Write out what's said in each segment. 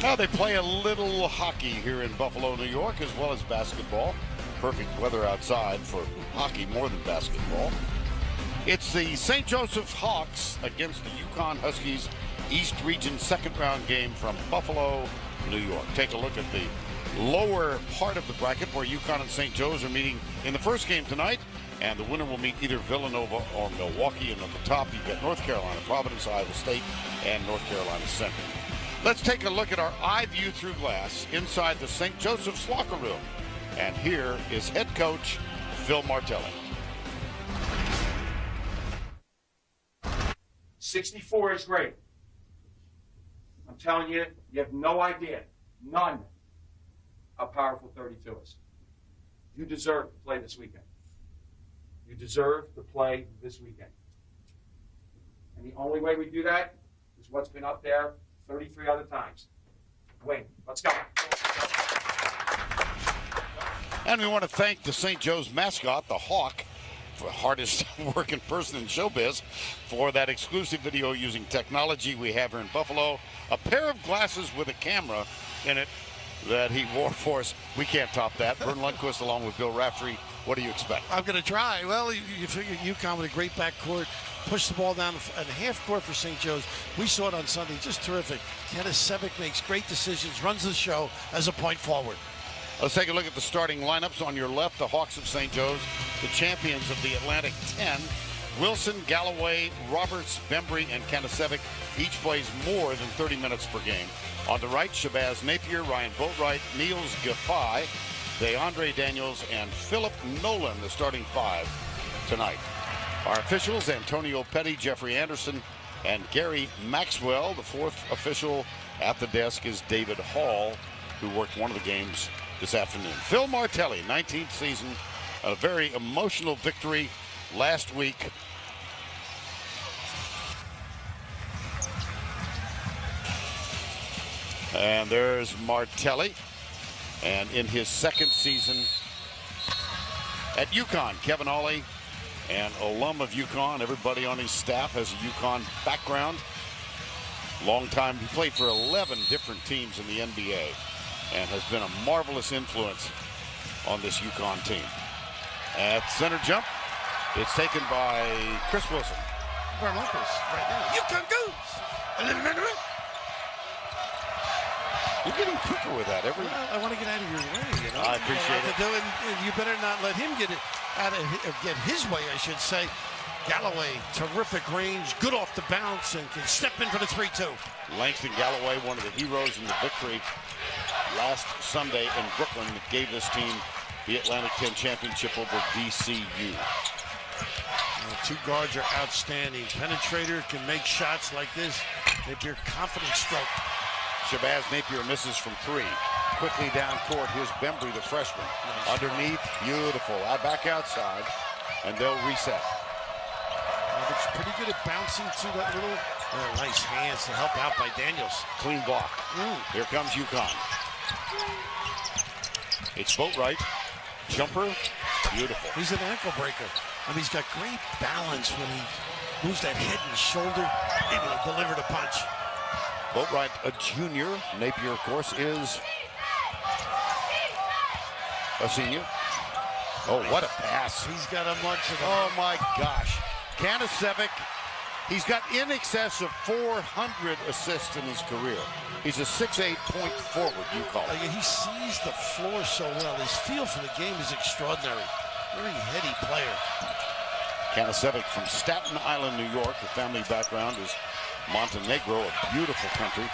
Now they play a little hockey here in Buffalo, New York, as well as basketball. Perfect weather outside for hockey more than basketball. It's the St. Joseph's Hawks against the UConn Huskies East Region second round game from Buffalo, New York. Take a look at the lower part of the bracket where UConn and St. Joe's are meeting in the first game tonight. And the winner will meet either Villanova or Milwaukee. And at the top, you've got North Carolina, Providence, Iowa State, and North Carolina Central. Let's take a look at our eye view through glass inside the St. Joseph's locker room. And here is head coach Phil Martelli. 64 is great. I'm telling you, you have no idea, none, how powerful 32 is. You deserve to play this weekend. You deserve to play this weekend. And the only way we do that is what's been up there 33 other times. Win. Let's go. And we want to thank the St. Joe's mascot, the Hawk, the hardest working person in showbiz, for that exclusive video using technology we have here in Buffalo. A pair of glasses with a camera in it that he wore for us. We can't top that. Vern Lundquist along with Bill Raftery. What do you expect? I'm going to try. Well, you figure UConn with a great backcourt, push the ball down and half court for St. Joe's. We saw it on Sunday. Just terrific. Kanisevic makes great decisions, runs the show as a point forward. Let's take a look at the starting lineups. On your left, the Hawks of St. Joe's, the champions of the Atlantic 10. Wilson, Galloway, Roberts, Bembry, and Kanisevic each plays more than 30 minutes per game. On the right, Shabazz Napier, Ryan Boatwright, Niels Giffey, DeAndre Daniels, and Philip Nolan, the starting five tonight. Our officials, Antonio Petty, Jeffrey Anderson, and Gary Maxwell. The fourth official at the desk is David Hall, who worked one of the games this afternoon. Phil Martelli, 19th season, a very emotional victory last week. And there's Martelli. And in his second season at UConn, Kevin Ollie, an alum of UConn. Everybody on his staff has a UConn background. Long time. He played for 11 different teams in the NBA and has been a marvelous influence on this UConn team. At center jump, it's taken by Chris Wilson. Vern Lundquist right now. UConn goes. You're getting quicker with that every. I want to get out of your way. You know? I appreciate it. You better not let him get it out of get his way, I should say. Galloway, terrific range, good off the bounce, and can step in for the 3-2. Langston Galloway, one of the heroes in the victory last Sunday in Brooklyn, that gave this team the Atlantic 10 championship over VCU. The two guards are outstanding. Penetrator can make shots like this. Maybe your confidence stroke. Shabazz Napier misses from three. Quickly down court, here's Bembry, the freshman. Nice. Underneath, beautiful. Back outside, and they'll reset. Robert's pretty good at bouncing to that little nice hands to help out by Daniels. Clean block. Here comes UConn. It's Boatwright. Jumper, beautiful. He's an ankle breaker. I mean, he's got great balance when he moves that head and shoulder, able to deliver the punch. Boatwright, a junior. Napier, of course, is a senior. Oh, what a pass. He's got a bunch of them. Oh, my gosh. Kanisevic, he's got in excess of 400 assists in his career. He's a 6'8" point forward, you call it. He sees the floor so well. His feel for the game is extraordinary. Very heady player. Kanisevic from Staten Island, New York. The family background is Montenegro, a beautiful country,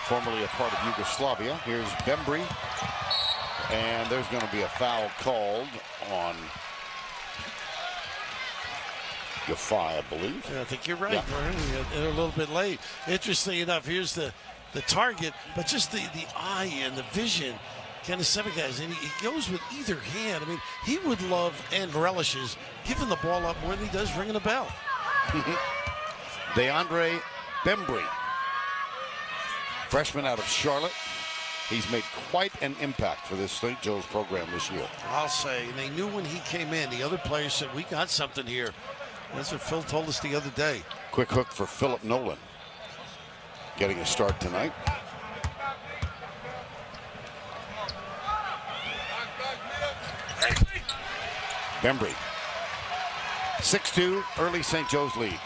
formerly a part of Yugoslavia. Here's Bembry, and there's going to be a foul called on Giffey, I believe. Yeah, I think you're right, Vern. They're a little bit late. Interesting enough, here's the target, but just the eye and the vision Kanisevic has, and he goes with either hand. I mean, he would love and relishes giving the ball up when he does ringing a bell. DeAndre Bembry, freshman out of Charlotte. He's made quite an impact for this St. Joe's program this year. I'll say, and they knew when he came in, the other players said, we got something here. That's what Phil told us the other day. Quick hook for Philip Nolan, getting a start tonight. Bembry. 6-2, early St. Joe's lead.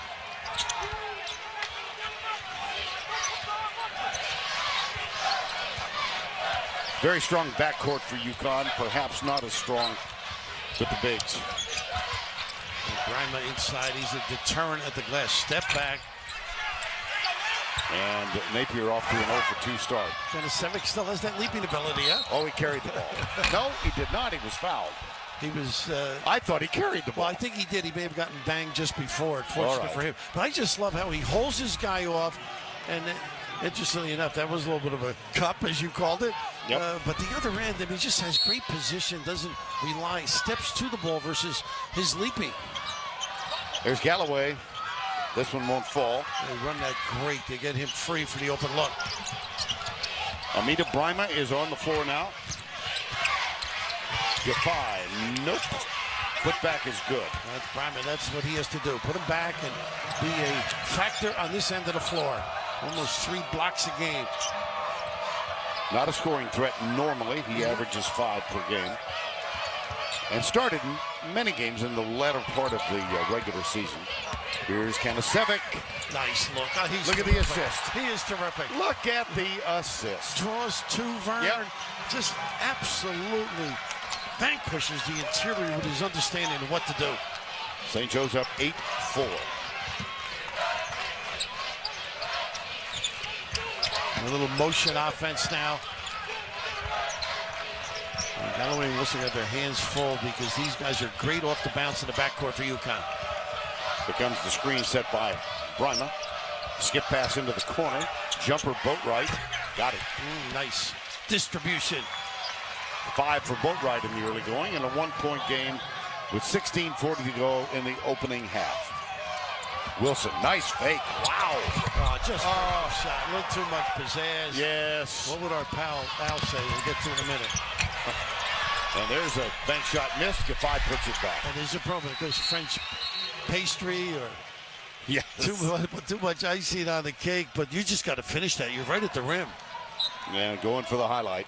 Very strong backcourt for UConn, perhaps not as strong with the bigs. Grima inside, he's a deterrent at the glass. Step back. And Napier off to an 0 for 2 start. Kanasevic still has that leaping ability, huh? Oh, he carried the ball. No, he did not. He was fouled. He was... I thought he carried the ball. Well, I think he did. He may have gotten banged just before, fortunately for him. But I just love how he holds his guy off. And interestingly enough, that was a little bit of a cup, as you called it. Yep. But the other end, I mean, he just has great position, doesn't rely, steps to the ball versus his leaping. There's Galloway. This one won't fall. They run that great. They get him free for the open look. Amita Brima is on the floor now. Defy. Nope. Putback is good. That's Brima. That's what he has to do. Put him back and be a factor on this end of the floor. Almost 3 blocks a game. Not a scoring threat normally. He averages 5 per game. And started many games in the latter part of the regular season. Here's Kanasevic. Nice look. Oh, look at the assist. He is terrific. Look at the assist. Draws 2, Vern. Yep. Just absolutely vanquishes the interior with his understanding of what to do. St. Joe's up 8-4. A little motion offense now. And Galloway and Wilson got their hands full because these guys are great off the bounce in the backcourt for UConn. Here comes the screen set by Brima. Skip pass into the corner. Jumper Boatwright. Got it. Nice distribution. 5 for Boatwright in the early going, and a 1-point game with 16:40 to go in the opening half. Wilson, nice fake. Wow. Oh, just a shot. A little too much pizzazz. Yes. What would our pal Al say? We'll get to it in a minute. And there's a bank shot missed. Defy puts it back. And there's a problem. It goes French pastry or yes. too much icing on the cake, but you just got to finish that. You're right at the rim. And going for the highlight.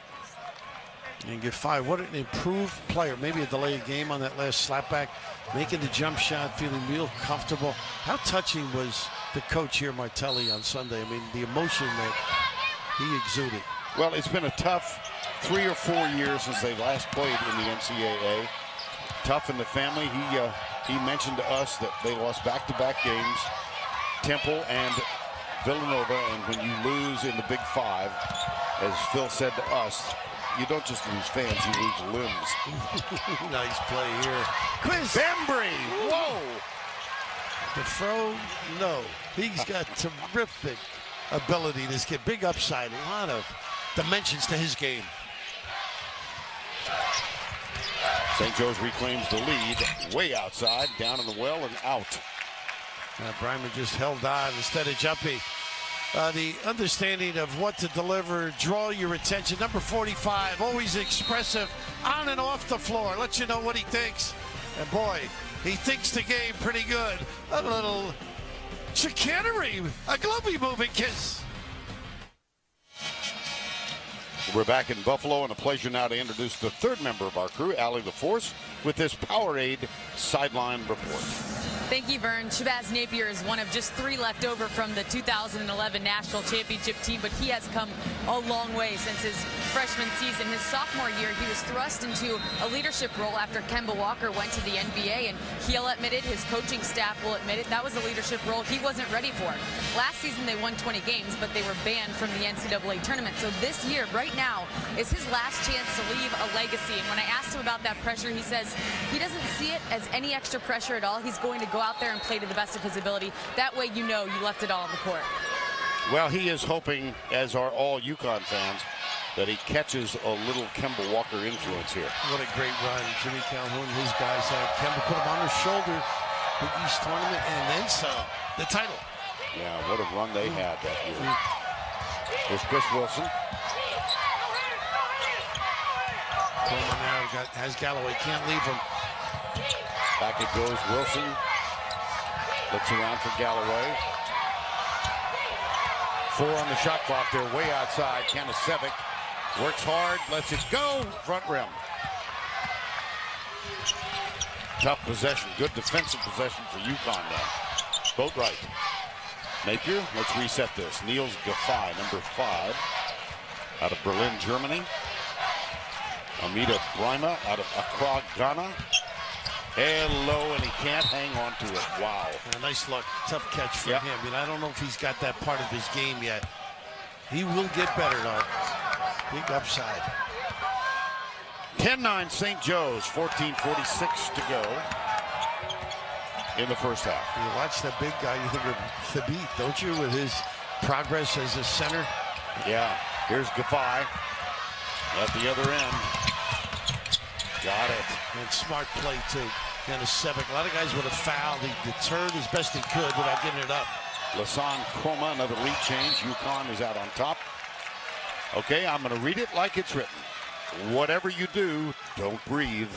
And get 5. What an improved player. Maybe a delayed game on that last slapback. Making the jump shot, feeling real comfortable. How touching was the coach here, Martelli, on Sunday? I mean, the emotion that he exuded. Well, it's been a tough 3 or 4 years since they last played in the NCAA. Tough in the family. He mentioned to us that they lost back-to-back games, Temple and Villanova, and when you lose in the Big 5, as Phil said to us, you don't just lose fans, you lose limbs. Nice play here. Quiz. Bembry. Whoa. The throw, no. He's got terrific ability, this kid. Big upside, a lot of dimensions to his game. St. Joe's reclaims the lead. Way outside, down in the well and out. Brima just held on instead of jumping. The understanding of what to deliver, draw your attention. Number 45, always expressive on and off the floor. Let you know what he thinks. And boy, he thinks the game pretty good. A little chicanery, a globey moving kiss. We're back in Buffalo, and a pleasure now to introduce the 3rd member of our crew, Allie the Force, with this Powerade sideline report. Thank you, Vern. Shabazz Napier is one of just 3 left over from the 2011 National Championship team, but he has come a long way since his freshman season. His sophomore year, he was thrust into a leadership role after Kemba Walker went to the NBA, and he'll admit it, his coaching staff will admit it, that was a leadership role he wasn't ready for. Last season, they won 20 games, but they were banned from the NCAA tournament. So this year, right now, is his last chance to leave a legacy. And when I asked him about that pressure, he says he doesn't see it as any extra pressure at all. He's going to go out there and play to the best of his ability. That way you know you left it all on the court. Well, he is hoping, as are all UConn fans, that he catches a little Kemba Walker influence here. What a great run Jimmy Calhoun and his guys had. Kemba put him on his shoulder, Big East tournament, and then some. The title. Yeah, what a run they had that year. There's Chris Wilson. Coleman now has Galloway, can't leave him. Back it goes, Wilson. Looks around for Galloway. 4 on the shot clock. They're way outside. Kanasevic works hard, lets it go. Front rim. Tough possession. Good defensive possession for UConn now. Boat right. Napier, let's reset this. Niels Gaffey, number 5, out of Berlin, Germany. Amida Brima out of Accra, Ghana. Hello, and he can't hang on to it. Wow. Nice luck. Tough catch for him. I mean, I don't know if he's got that part of his game yet. He will get better, though. Big upside. 10-9 St. Joe's, 14:46 to go in the first half. You watch that big guy, you think of Thabit, don't you, with his progress as a center? Yeah. Here's Gaffey at the other end. Got it. And smart play, too. Sevic. A lot of guys would have fouled. He deterred as best he could without giving it up. Lasan Chroma, another lead change. UConn is out on top. Okay, I'm going to read it like it's written. Whatever you do, don't breathe.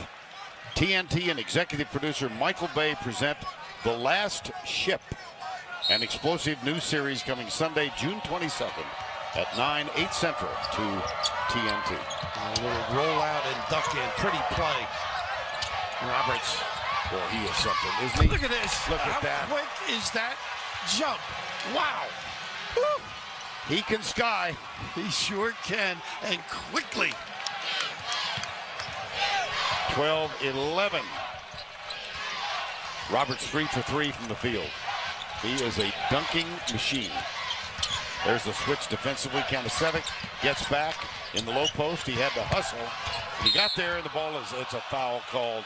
TNT and executive producer Michael Bay present The Last Ship, an explosive new series coming Sunday, June 22nd at 9/8 Central to TNT. A little roll out and duck in. Pretty play. Roberts. Boy, he is something, isn't he? Look at this. Look at How that. quick is that jump? Wow. Woo. He can sky. He sure can, and quickly. 12-11. Roberts 3 for 3 from the field. He is a dunking machine. There's the switch defensively. Kanasevic gets back in the low post. He had to hustle. He got there, and the ball it's a foul called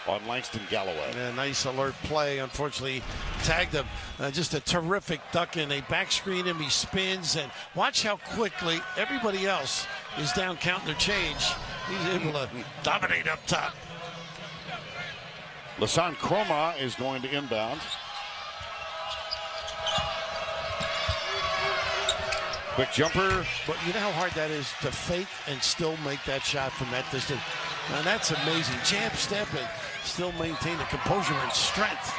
on Langston Galloway. A nice alert play. Unfortunately, tagged him. Just a terrific duck in. They back screen him. He spins, and watch how quickly everybody else is down counting their change. He's able to dominate up top. Lasan Chroma is going to inbound. Quick jumper. But you know how hard that is to fake and still make that shot from that distance. Now that's amazing. Jab step and still maintain the composure and strength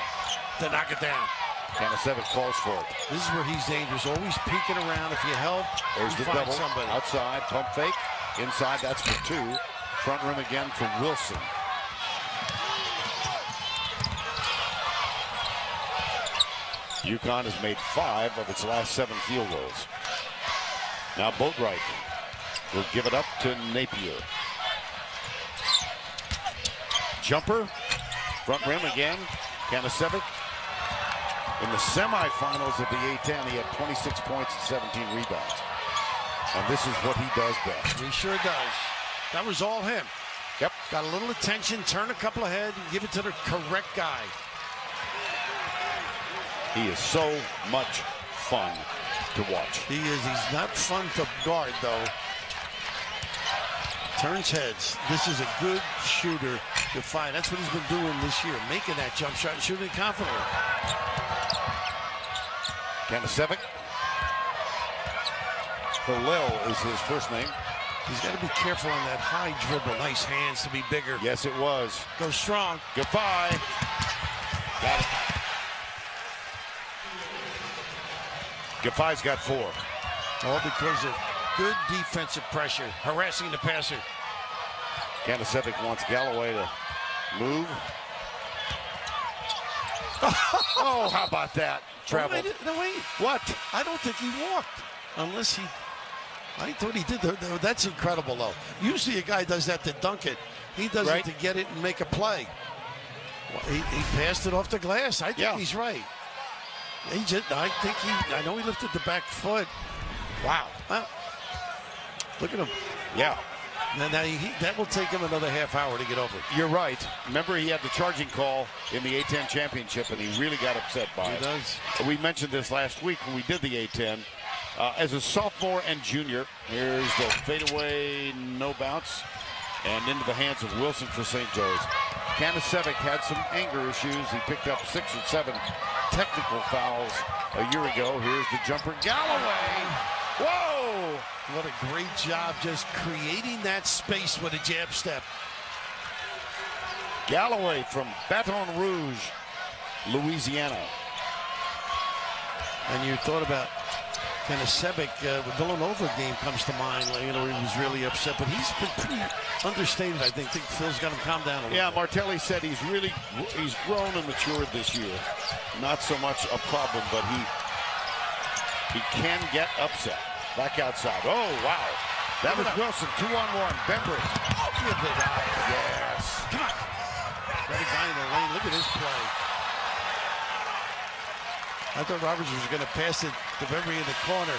to knock it down. Kanasevic calls for it. This is where he's dangerous. Always peeking around. If you help, There's you the find double. somebody. Outside, pump fake. Inside, that's for 2. Front rim again for Wilson. UConn has made 5 of its last 7 field goals. Now Boatwright will give it up to Napier. Jumper, front rim again. Kanasevic. In the semifinals of the A-10, he had 26 points and 17 rebounds. And this is what he does best. He sure does. That was all him. Yep. Got a little attention, turn a couple ahead, and give it to the correct guy. He is so much fun to watch. He is. He's not fun to guard, though. Turns heads. This is a good shooter to find. That's what he's been doing this year, making that jump shot and shooting confidently. Kanasevic. Hillel is his first name. He's got to be careful on that high dribble. Nice hands to be bigger. Yes, it was. Go strong. Goodbye. Got it. Gaffey's got 4. All because of good defensive pressure, harassing the passer. Kanasevic wants Galloway to move. Oh, how about that? Travel. No, wait. What? I don't think he walked. Unless he... I thought he did. That's incredible, though. Usually a guy does that to dunk it. He does it to get it and make a play. Well, he passed it off the glass. I think he's right. I know he lifted the back foot. Wow. Well, look at him. Yeah. Now that will take him another half hour to get over. You're right. Remember, he had the charging call in the A-10 championship, and he really got upset by it. He does. We mentioned this last week when we did the A-10. As a sophomore and junior, here's the fadeaway, no bounce, and into the hands of Wilson for St. Joe's. Kanasevic had some anger issues. He picked up 6 or 7 technical fouls a year ago. Here's the jumper. Galloway! Whoa! What a great job just creating that space with a jab step. Galloway from Baton Rouge, Louisiana. And you thought about Kanasevic, the Villanova game comes to mind. He was really upset, but he's been pretty understated. I think Phil's got him calmed down a little bit. Martelli said he's grown and matured this year. Not so much a problem, but he can get upset. Back outside. Oh, wow. That was Wilson, 2-on-1. Bembry. Oh, give it up. Yes. Come on. Got a guy in the lane. Look at this play. I thought Roberts was going to pass it to Bembry in the corner.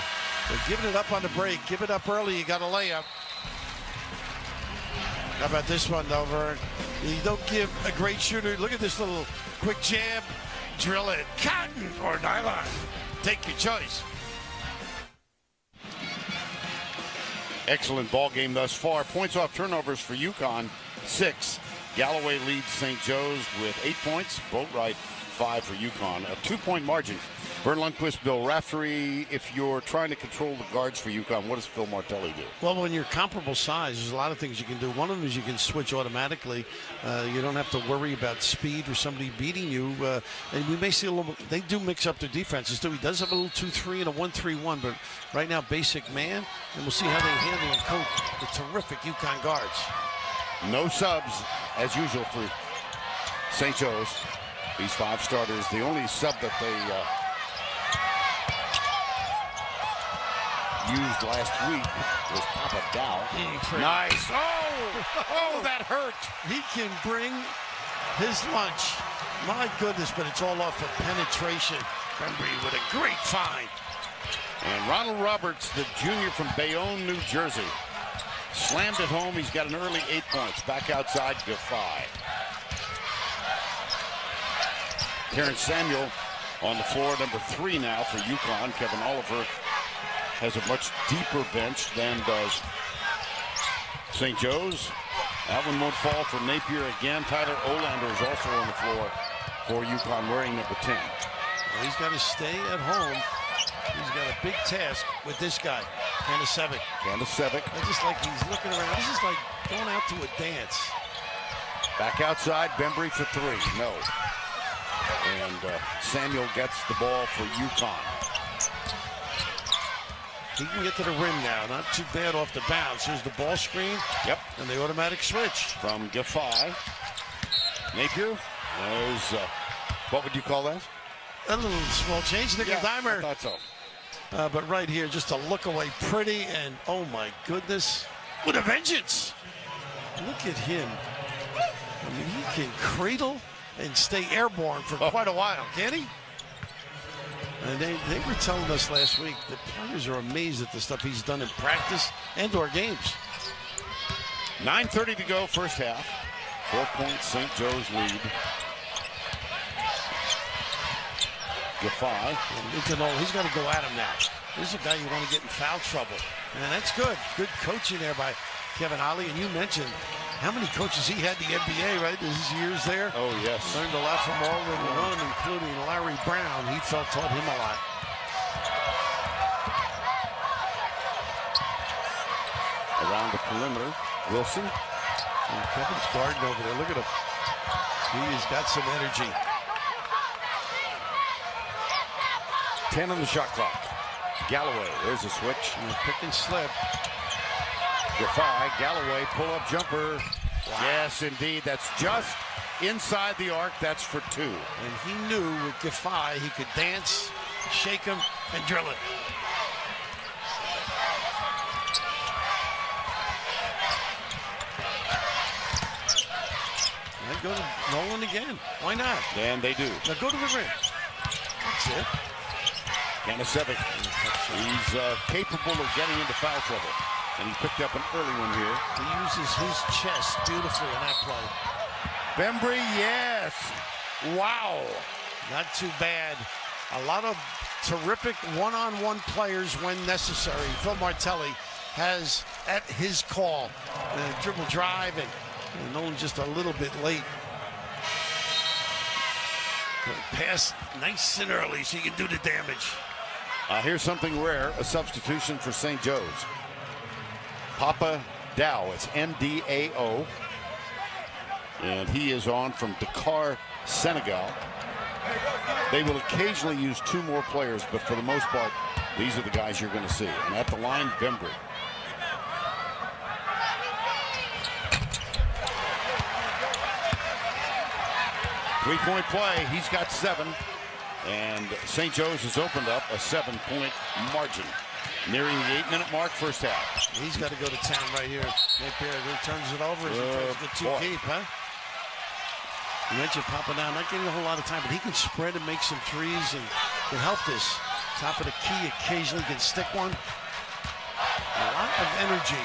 They're giving it up on the break. Give it up early. You got a layup. How about this one, though, Vern? You don't give a great shooter. Look at this little quick jab. Drill it. Cotton or nylon. Take your choice. Excellent ball game thus far. Points off turnovers for UConn, 6. Galloway leads St. Joe's with 8 points. Boatwright, 5 for UConn. A 2-point margin. Vern Lundquist, Bill Raftery. If you're trying to control the guards for UConn, what does Phil Martelli do? Well, when you're comparable size, there's a lot of things you can do. One of them is you can switch automatically. You don't have to worry about speed or somebody beating you. And we may see a little. They do mix up their defenses too. He does have a little 2-3 and a 1-3-1, but right now basic man, and we'll see how they handle and cope the terrific UConn guards. No subs as usual for St. Joe's. These 5 starters. The only sub that they used last week was Papa Dow. Nice. Oh, that hurt. He can bring his lunch. My goodness, but it's all off of penetration. Bembry with a great find. And Ronald Roberts, the junior from Bayonne, New Jersey, slammed it home. He's got an early 8 points. Back outside, Defy. Terrence Samuel on the floor, number 3 now for UConn. Kevin Oliver has a much deeper bench than does St. Joe's. That one won't fall for Napier again. Tyler Olander is also on the floor for UConn wearing number 10. Well, he's got to stay at home. He's got a big task with this guy, Kanasevic. I just like he's looking around. This is like going out to a dance. Back outside, Bembry for 3. No. And Samuel gets the ball for UConn. He can get to the rim now. Not too bad off the bounce. Here's the ball screen. Yep. And the automatic switch. From Defy. Napier. There's, what would you call that? A little small change. Dimer. I thought so. But right here, just a look away. Pretty and, oh my goodness, with a vengeance. Look at him. I mean, he can cradle and stay airborne for quite a while, can't he? And they were telling us last week that players are amazed at the stuff he's done in practice and or games. 9:30 to go, first half. 4-point St. Joe's lead. Defy. He's got to go at him now. This is a guy you want to get in foul trouble. And that's good. Good coaching there by Kevin Ollie. And you mentioned how many coaches he had in the NBA, right? His years there. Oh, yes. Learned a lot from all of them, including Larry Brown. He taught him a lot. Around the perimeter, Wilson. And Kevin's guarding over there. Look at him. He's got some energy. 10 on the shot clock. Galloway, there's a switch. And pick and slip. Defy, Galloway, pull-up jumper. Wow. Yes, indeed. That's just inside the arc. That's for 2. And he knew with Defy he could dance, shake him, and drill it. And go to Nolan again. Why not? And they do. Now go to the rim. That's it. Kanasevic, he's capable of getting into foul trouble. And he picked up an early one here. He uses his chest beautifully in that play. Bembry, yes. Wow. Not too bad. A lot of terrific one-on-one players when necessary. Phil Martelli has at his call dribble drive and only just a little bit late. But pass nice and early so you can do the damage. Here's something rare, a substitution for St. Joe's. Papa Dow, it's Ndao. And he is on from Dakar, Senegal. They will occasionally use 2 more players, but for the most part, these are the guys you're going to see. And at the line, Bembry. Three-point play. He's got 7. And St. Joe's has opened up a 7-point margin. Nearing the 8-minute mark, first half. He's got to go to town right here. Napier turns it over as he tries to get too deep, huh? You mentioned Papa now, not getting a whole lot of time, but he can spread and make some threes and can help this. Top of the key, occasionally can stick one. A lot of energy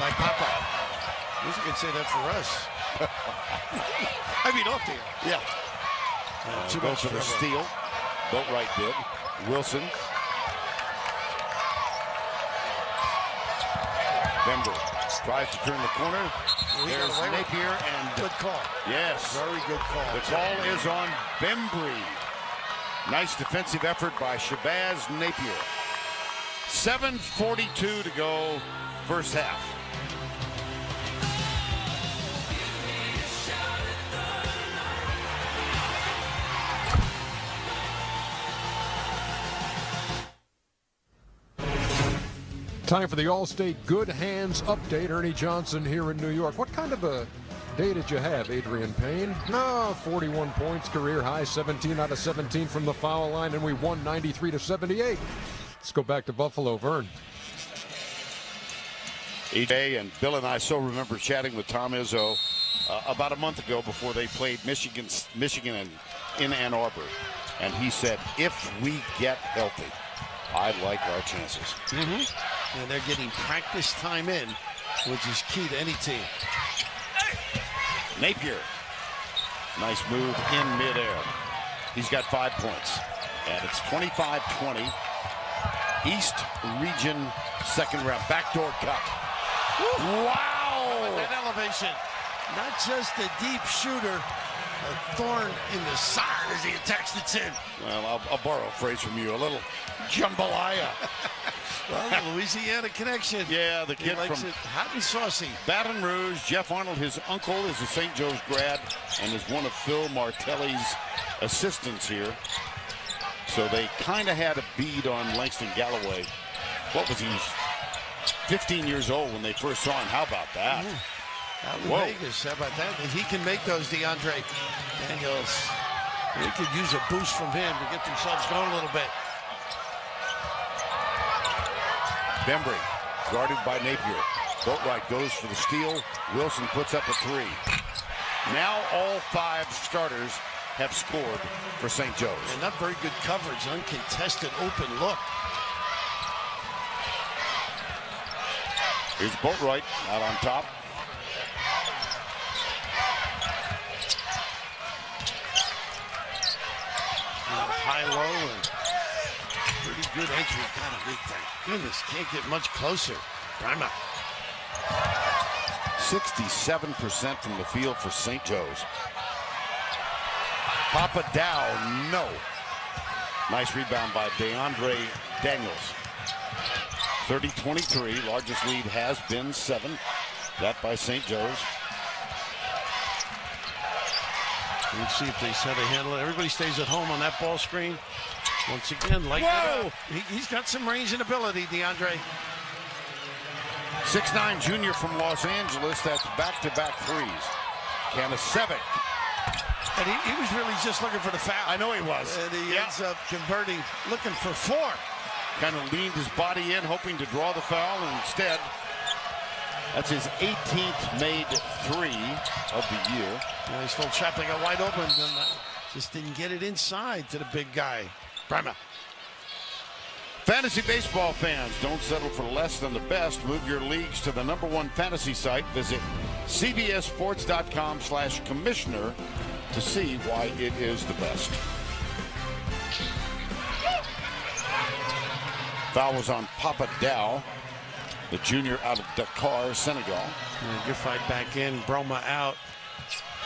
by Papa. I wish I could say that for us. I mean, off the air. Yeah. Too much for the steal. Boatwright did. Wilson. Bembry tries to turn the corner. There's Napier and good call. Yes. Very good call. The call is on Bembry. Nice defensive effort by Shabazz Napier. 7:42 to go, first half. Time for the All-State Good Hands Update. Ernie Johnson here in New York. What kind of a day did you have, Adrian Payne? No, 41 points, career high, 17 out of 17 from the foul line, and we won 93-78. Let's go back to Buffalo. Vern. EJ and Bill and I so remember chatting with Tom Izzo about a month ago before they played Michigan in Ann Arbor. And he said, if we get healthy, I like our chances. And they're getting practice time in, which is key to any team. Napier. Nice move in midair. He's got 5 points. And it's 25-20. East Region second round. Backdoor cut. Wow! That elevation. Not just a deep shooter, a thorn in the side as he attacks the tin. Well, I'll borrow a phrase from you. A little jambalaya. Well, the Louisiana connection. Yeah, the He kid likes from it hot and saucy. Baton Rouge. Jeff Arnold, his uncle, is a St. Joe's grad and is one of Phil Martelli's assistants here. So they kind of had a bead on Langston Galloway. What was he? 15 years old when they first saw him. How about that? Out in Vegas, how about that? If he can make those, DeAndre Daniels, they could use a boost from him to get themselves going a little bit. Bembry, guarded by Napier. Boatwright goes for the steal. Wilson puts up a 3. Now all 5 starters have scored for St. Joe's. And not very good coverage, uncontested open look. Here's Boatwright out on top. High-low and pretty good entry. Gotta make that. Goodness, can't get much closer. Primer. 67% from the field for St. Joe's. Papa Dow, no. Nice rebound by DeAndre Daniels. 30-23, largest lead has been 7. That by St. Joe's. Let's see if they set a handle. Everybody stays at home on that ball screen. Once again, lighten it up. He's got some range and ability, DeAndre. 6'9" junior from Los Angeles. That's back-to-back threes. Kanasevic. And he was really just looking for the foul. I know he was. And he ends up converting, looking for 4. Kind of leaned his body in, hoping to draw the foul, and instead, that's his 18th made 3 of the year. Yeah, he's still trapped. They got wide open. And just didn't get it inside to the big guy. Primer. Fantasy baseball fans, don't settle for less than the best. Move your leagues to the #1 fantasy site. Visit cbssports.com/commissioner to see why it is the best. Foul was on Papa Dow, the junior out of Dakar, Senegal. Yeah, good fight back in. Broma out.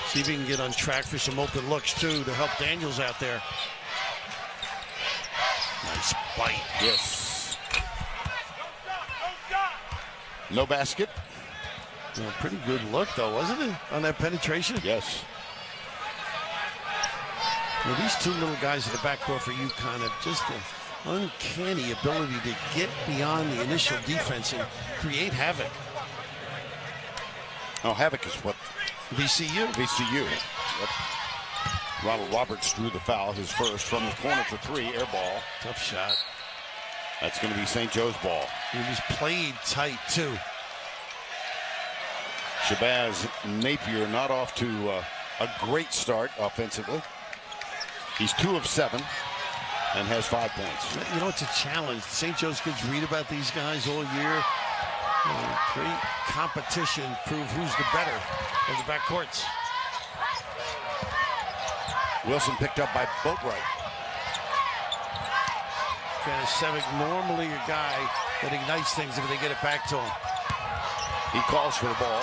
See if he can get on track for some open looks, too, to help Daniels out there. Nice bite. Yes. No basket. Yeah, pretty good look, though, wasn't it, on that penetration? Yes. Well, these two little guys in the backcourt for UConn have just uncanny ability to get beyond the initial defense and create havoc. Oh, havoc is what? VCU. VCU. Yep. Ronald Roberts drew the foul, his first, from the corner for three, air ball. Tough shot. That's going to be St. Joe's ball. He was played tight, too. Shabazz Napier not off to a great start offensively. He's 2 of 7 and has 5 points. You know, it's a challenge. St. Joe's kids read about these guys all year. Great competition, prove who's the better in the backcourts. Wilson picked up by Boatwright. Kanasevic, normally a guy that ignites things if they get it back to him. He calls for the ball.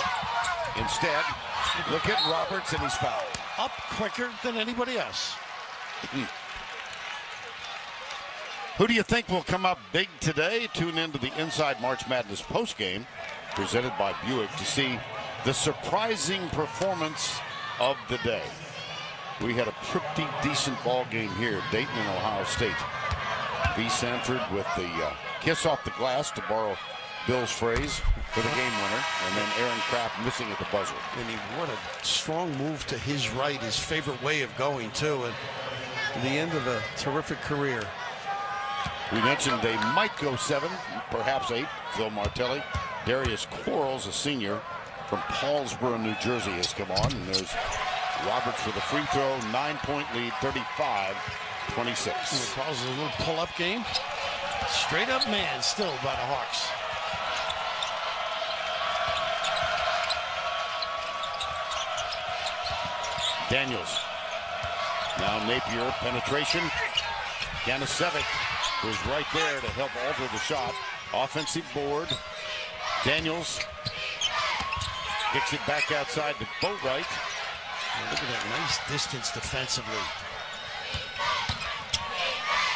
Instead, look at Roberts, and he's fouled. Up quicker than anybody else. Who do you think will come up big today? Tune into the Inside March Madness postgame presented by Buick to see the surprising performance of the day. We had a pretty decent ball game here, Dayton and Ohio State. V. Sanford with the kiss off the glass, to borrow Bill's phrase, for the game winner, and then Aaron Kraft missing at the buzzer. And what a strong move to his right, his favorite way of going, too, and the end of a terrific career. We mentioned they might go 7, perhaps 8. Phil Martelli. Darius Quarles, a senior from Paulsboro, New Jersey, has come on. And there's Roberts for the free throw. 9-point lead, 35-26. Quarles a little pull-up game. Straight up man still by the Hawks. Daniels. Now Napier, penetration. Kanasevic was right there to help alter the shot. Offensive board. Daniels kicks it back outside to Boatwright. Look at that nice distance defensively.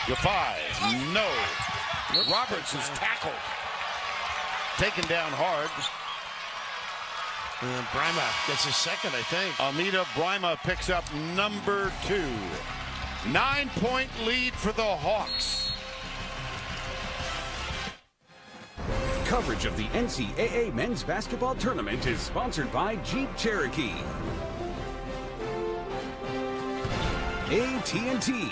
Defy. No. Roberts is tackled. Taken down hard. And Brima gets his second, I think. Amita Brima picks up number 2. 9-point lead for the Hawks. Coverage of the NCAA men's basketball tournament is sponsored by Jeep Cherokee, AT&T,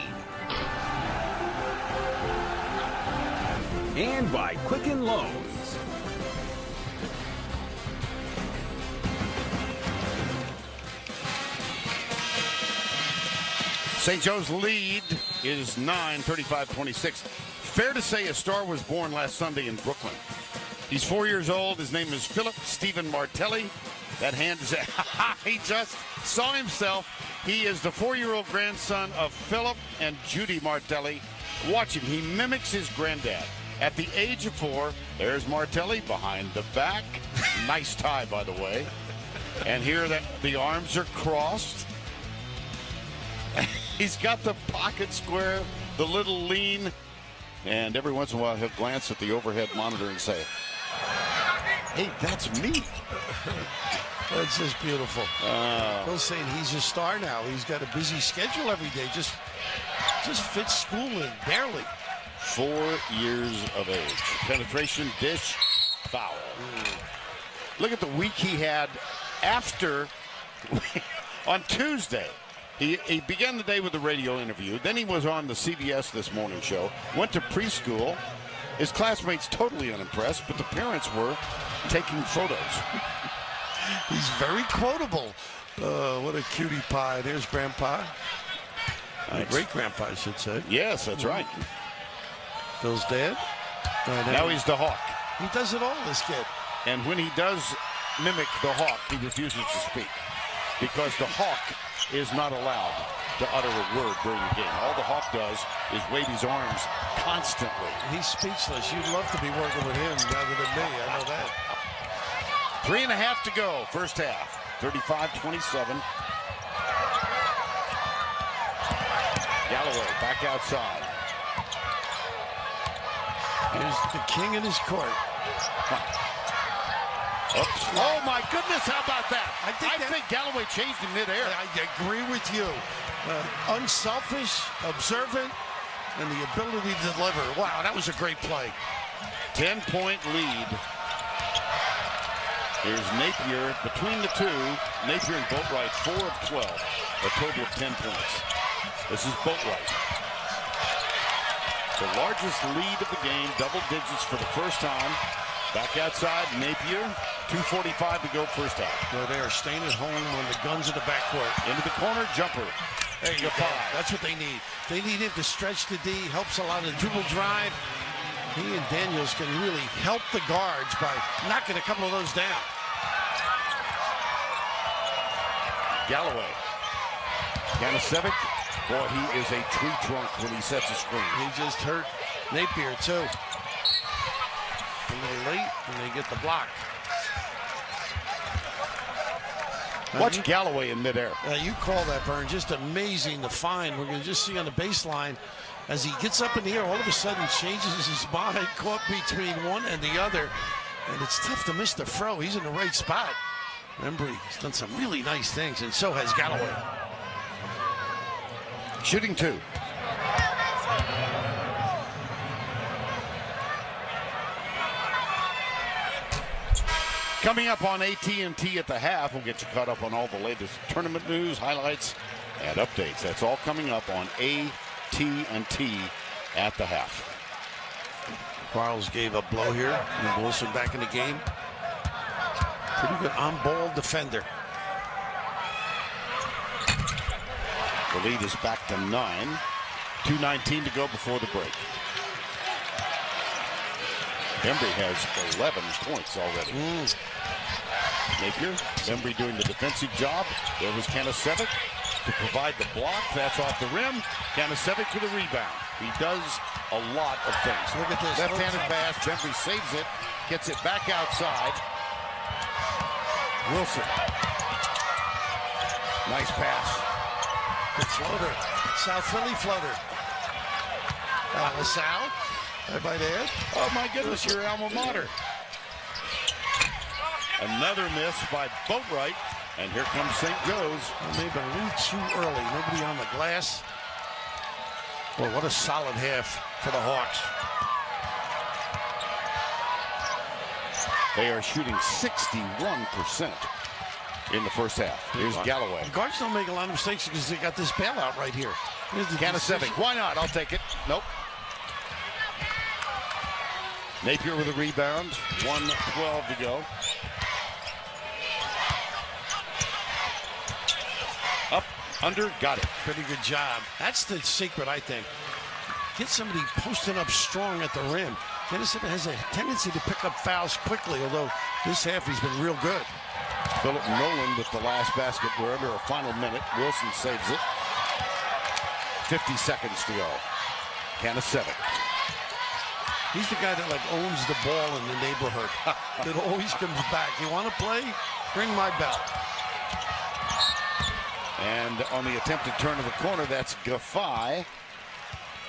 and by Quicken Loans. St. Joe's lead is 9, 35-26. Fair to say a star was born last Sunday in Brooklyn. He's 4 years old. His name is Philip Stephen Martelli. That hand is he just saw himself. He is the 4-year-old grandson of Philip and Judy Martelli. Watch him. He mimics his granddad. At the age of 4, there's Martelli behind the back. Nice tie, by the way. And here that the arms are crossed. He's got the pocket square, the little lean, and every once in a while he'll glance at the overhead monitor and say, "Hey, that's me." That's just beautiful. Phil's saying he's a star now. He's got a busy schedule every day. Just fits school in, barely. 4 years of age. Penetration, dish, foul. Look at the week he had after, on Tuesday. He began the day with a radio interview. Then he was on the CBS This Morning show. Went to preschool. His classmates totally unimpressed, but the parents were taking photos. He's very quotable. What a cutie pie. There's Grandpa. Great-grandpa, I should say. Yes, that's right. Phil's dad. Now he's the Hawk. He does it all, this kid. And when he does mimic the Hawk, he refuses to speak. Because the Hawk is not allowed to utter a word during the game. All the Hawk does is wave his arms constantly. He's speechless. You'd love to be working with him rather than me. I know that. 3.5 to go, first half. 35-27. Galloway back outside. Here's the king in his court. Oops. Oh, my goodness, how about that? I think Galloway changed in midair. I agree with you. Unselfish, observant, and the ability to deliver. Wow, that was a great play. 10-point lead. Here's Napier between the two. Napier and Boatwright, 4 of 12. A total of 10 points. This is Boatwright. The largest lead of the game, double digits for the first time. Back outside, Napier, 2:45 to go first half. Well, they are staying at home when the guns in the backcourt. Into the corner, jumper. There you go. That's what they need. They need him to stretch the D, helps a lot of dribble drive. He and Daniels can really help the guards by knocking a couple of those down. Galloway. Janicevic. Boy, he is a tree trunk when he sets a screen. He just hurt Napier, too. A little late, and they get the block. Watch Galloway in midair. You call that, Vern. Just amazing to find. We're going to just see on the baseline as he gets up in the air, all of a sudden changes his mind, caught between one and the other. And it's tough to miss the throw. He's in the right spot. Remember, he's done some really nice things, and so has Galloway. Shooting 2. Coming up on AT&T at the half, we'll get you caught up on all the latest tournament news, highlights, and updates. That's all coming up on AT&T at the half. Quarles gave a blow here, and Wilson back in the game. Pretty good on-ball defender. The lead is back to 9. 2:19 to go before the break. Embry has 11 points already. Napier, Embry doing the defensive job. There was Janicevic to provide the block. That's off the rim. Janicevic for the rebound. He does a lot of things. Look at this. Left-handed pass. Embry saves it. Gets it back outside. Wilson. Nice pass. The floater. South Philly floater. LaSalle, I might add. Oh, my goodness, your alma mater. Another miss by Boatwright, and here comes St. Joe's. Well, maybe a little too early. Nobody on the glass. Well, what a solid half for the Hawks. They are shooting 61% in the first half. Here's Galloway. The guards don't make a lot of mistakes because they got this bailout right here. Janicevic, why not? I'll take it. Nope. Napier with a rebound. 1:12 to go. Up, under, got it. Pretty good job. That's the secret, I think. Get somebody posting up strong at the rim. Janicevic has a tendency to pick up fouls quickly, although this half he's been real good. Philip Nolan with the last basket. We're under a final minute. Wilson saves it. 50 seconds to go. Janicevic. He's the guy that owns the ball in the neighborhood. That always comes back. You want to play? Ring my bell. And on the attempted turn of the corner, that's Gaffai.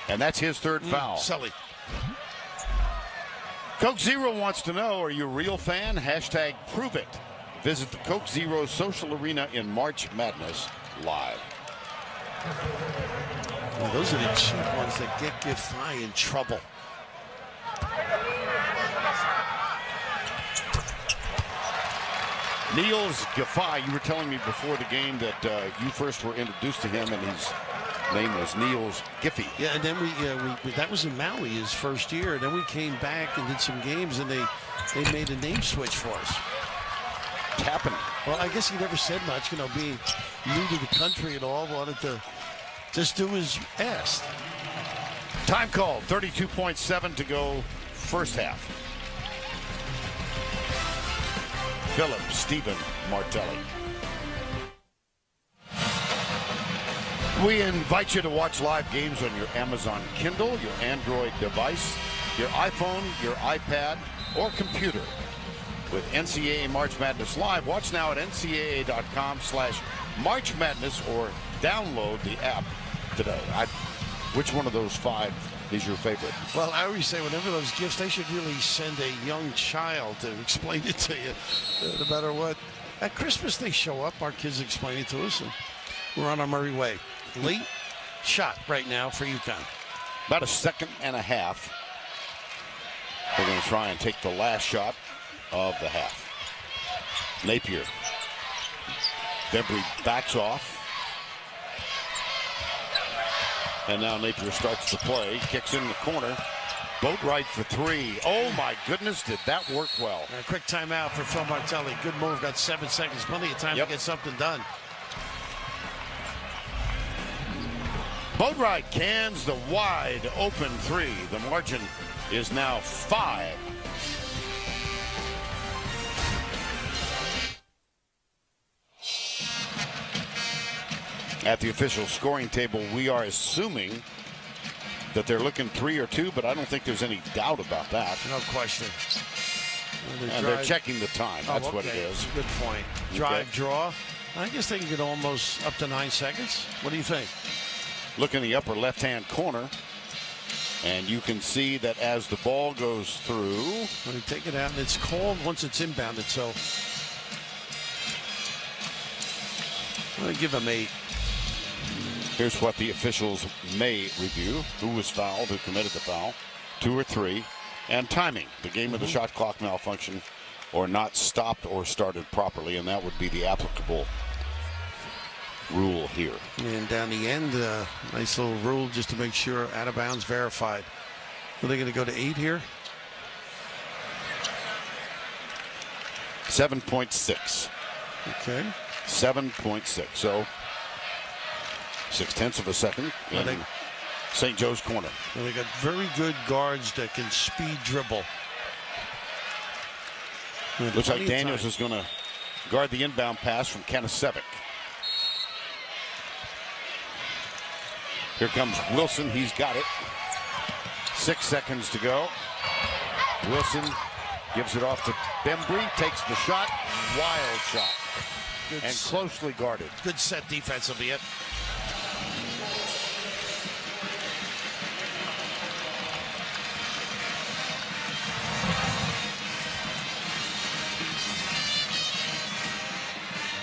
And that's his third foul. Sully. Coke Zero wants to know, are you a real fan? Hashtag prove it. Visit the Coke Zero social arena in March Madness live. Well, those are the cheap ones that get Gaffai in trouble. Niels Gaffai, you were telling me before the game that you first were introduced to him, and his name was Niels Giffey. Yeah, and then we that was in Maui his first year, and then we came back and did some games, and they made a name switch for us. It's happening. Well, I guess he never said much, being new to the country and all, wanted to just do his asked. Time called, 32.7 to go first half. Philip Stephen Martelli. We invite you to watch live games on your Amazon Kindle, your Android device, your iPhone, your iPad, or computer. With NCAA March Madness Live, watch now at ncaa.com/March Madness or download the app today. Which one of those 5 is your favorite? Well, I always say whenever those gifts, they should really send a young child to explain it to you, no matter what. At Christmas, they show up. Our kids explain it to us, and we're on our merry way. Late shot right now for UConn. About a second and a half. We're going to try and take the last shot of the half. Napier. Bembry backs off. And now Napier starts to play. Kicks in the corner. Boatwright for three. Oh my goodness, did that work well. A quick timeout for Phil Martelli. Good move. Got 7 seconds. Plenty of time to get something done. Boatwright cans the wide open three. The margin is now 5. At the official scoring table, we are assuming that they're looking 3 or 2, but I don't think there's any doubt about that. No question. And they're checking the time. That's what it is. Good point. Drive, draw. I guess they can get almost up to 9 seconds. What do you think? Look in the upper left-hand corner, and you can see that as the ball goes through. When you take it out, and it's called once it's inbounded, so I'm going to give them 8. Here's what the officials may review. Who was fouled, who committed the foul, 2 or 3, and timing. The game of the shot clock malfunction or not stopped or started properly, and that would be the applicable rule here. And down the end, nice little rule just to make sure out of bounds verified. Are they going to go to 8 here? 7.6. Okay. 7.6. So 0.6 of a second in St. Joe's corner. Well, they got very good guards that can speed dribble. Looks like Daniels is going to guard the inbound pass from Kanasevic. Here comes Wilson. He's got it. 6 seconds to go. Wilson gives it off to Bembry. Takes the shot. Wild shot. Good and closely guarded. Good set defensively.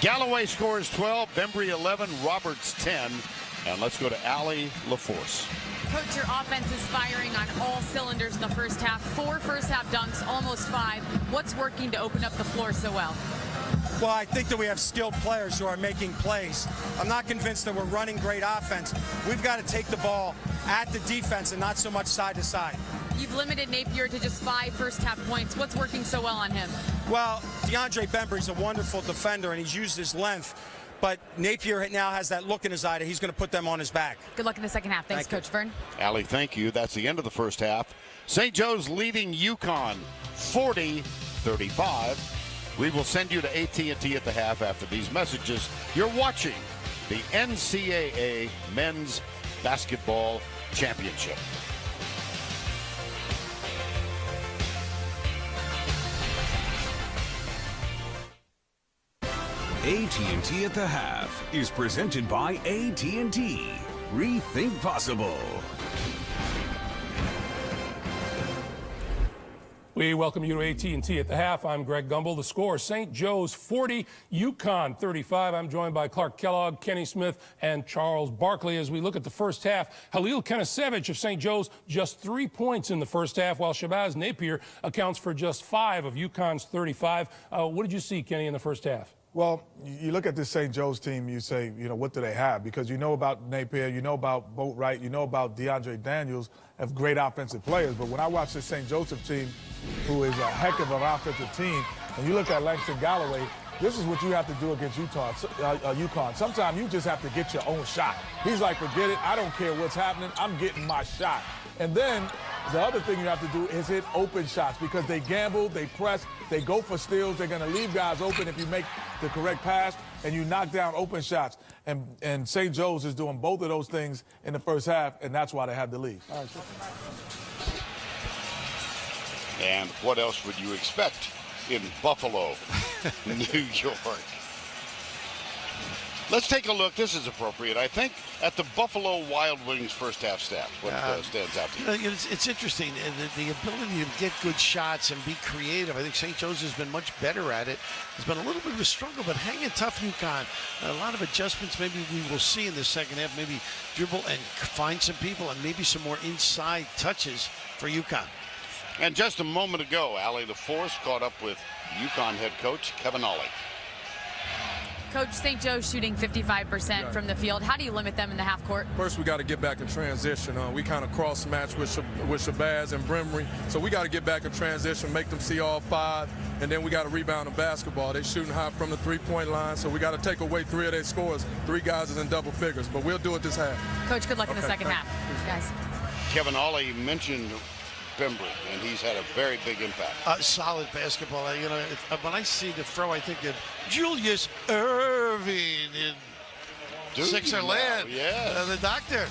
Galloway scores 12, Bembry 11, Roberts 10. And let's go to Allie LaForce. Coach, your offense is firing on all cylinders in the first half. 4 first-half dunks, almost 5. What's working to open up the floor so well? Well, I think that we have skilled players who are making plays. I'm not convinced that we're running great offense. We've got to take the ball at the defense and not so much side to side. You've limited Napier to just 5 first-half points. What's working so well on him? Well, DeAndre Bembry's a wonderful defender, and he's used his length. But Napier now has that look in his eye that he's going to put them on his back. Good luck in the second half. Thanks, Coach Vern. Allie, thank you. That's the end of the first half. St. Joe's leading UConn 40-35. We will send you to AT&T at the half after these messages. You're watching the NCAA Men's Basketball Championship. AT&T at the half is presented by AT&T. Rethink possible. We welcome you to AT&T at the half. I'm Greg Gumbel. The score, St. Joe's 40, UConn 35. I'm joined by Clark Kellogg, Kenny Smith, and Charles Barkley. As we look at the first half, Halil Kanasevic of St. Joe's just 3 points in the first half, while Shabazz Napier accounts for just 5 of UConn's 35. What did you see, Kenny, in the first half? Well, you look at this St. Joe's team, you say, what do they have? Because you know about Napier, you know about Boatwright, you know about DeAndre Daniels, have great offensive players. But when I watch this St. Joseph team, who is a heck of an offensive team, and you look at Langston Galloway, this is what you have to do against UConn. Sometimes you just have to get your own shot. He's like, forget it. I don't care what's happening. I'm getting my shot. And then the other thing you have to do is hit open shots, because they gamble, they press, they go for steals. They're going to leave guys open if you make the correct pass and you knock down open shots. And St. Joe's is doing both of those things in the first half, and that's why they have the lead. All right, sure. And what else would you expect in Buffalo, New York? Let's take a look. This is appropriate, I think, at the Buffalo Wild Wings first half stats. What stands out to you? It's interesting. The ability to get good shots and be creative. I think St. Joe's has been much better at it. It's been a little bit of a struggle, but hanging tough, UConn. A lot of adjustments maybe we will see in the second half. Maybe dribble and find some people and maybe some more inside touches for UConn. And just a moment ago, Allie LaForce caught up with UConn head coach Kevin Ollie. Coach, St. Joe's shooting 55% from the field. How do you limit them in the half court? First, we got to get back in transition. We kind of cross-match with Shabazz and Bremery. So we got to get back in transition, make them see all five, and then we got to rebound the basketball. They're shooting high from the three-point line, so we got to take away 3 of their scores. 3 guys is in double figures, but we'll do it this half. Coach, good luck in the second half, guys. Kevin Ollie mentioned Bembry, and he's had a very big impact. Solid basketball. When I see the throw, I think of Julius Irving in Sixer Land. Yeah. The doctor,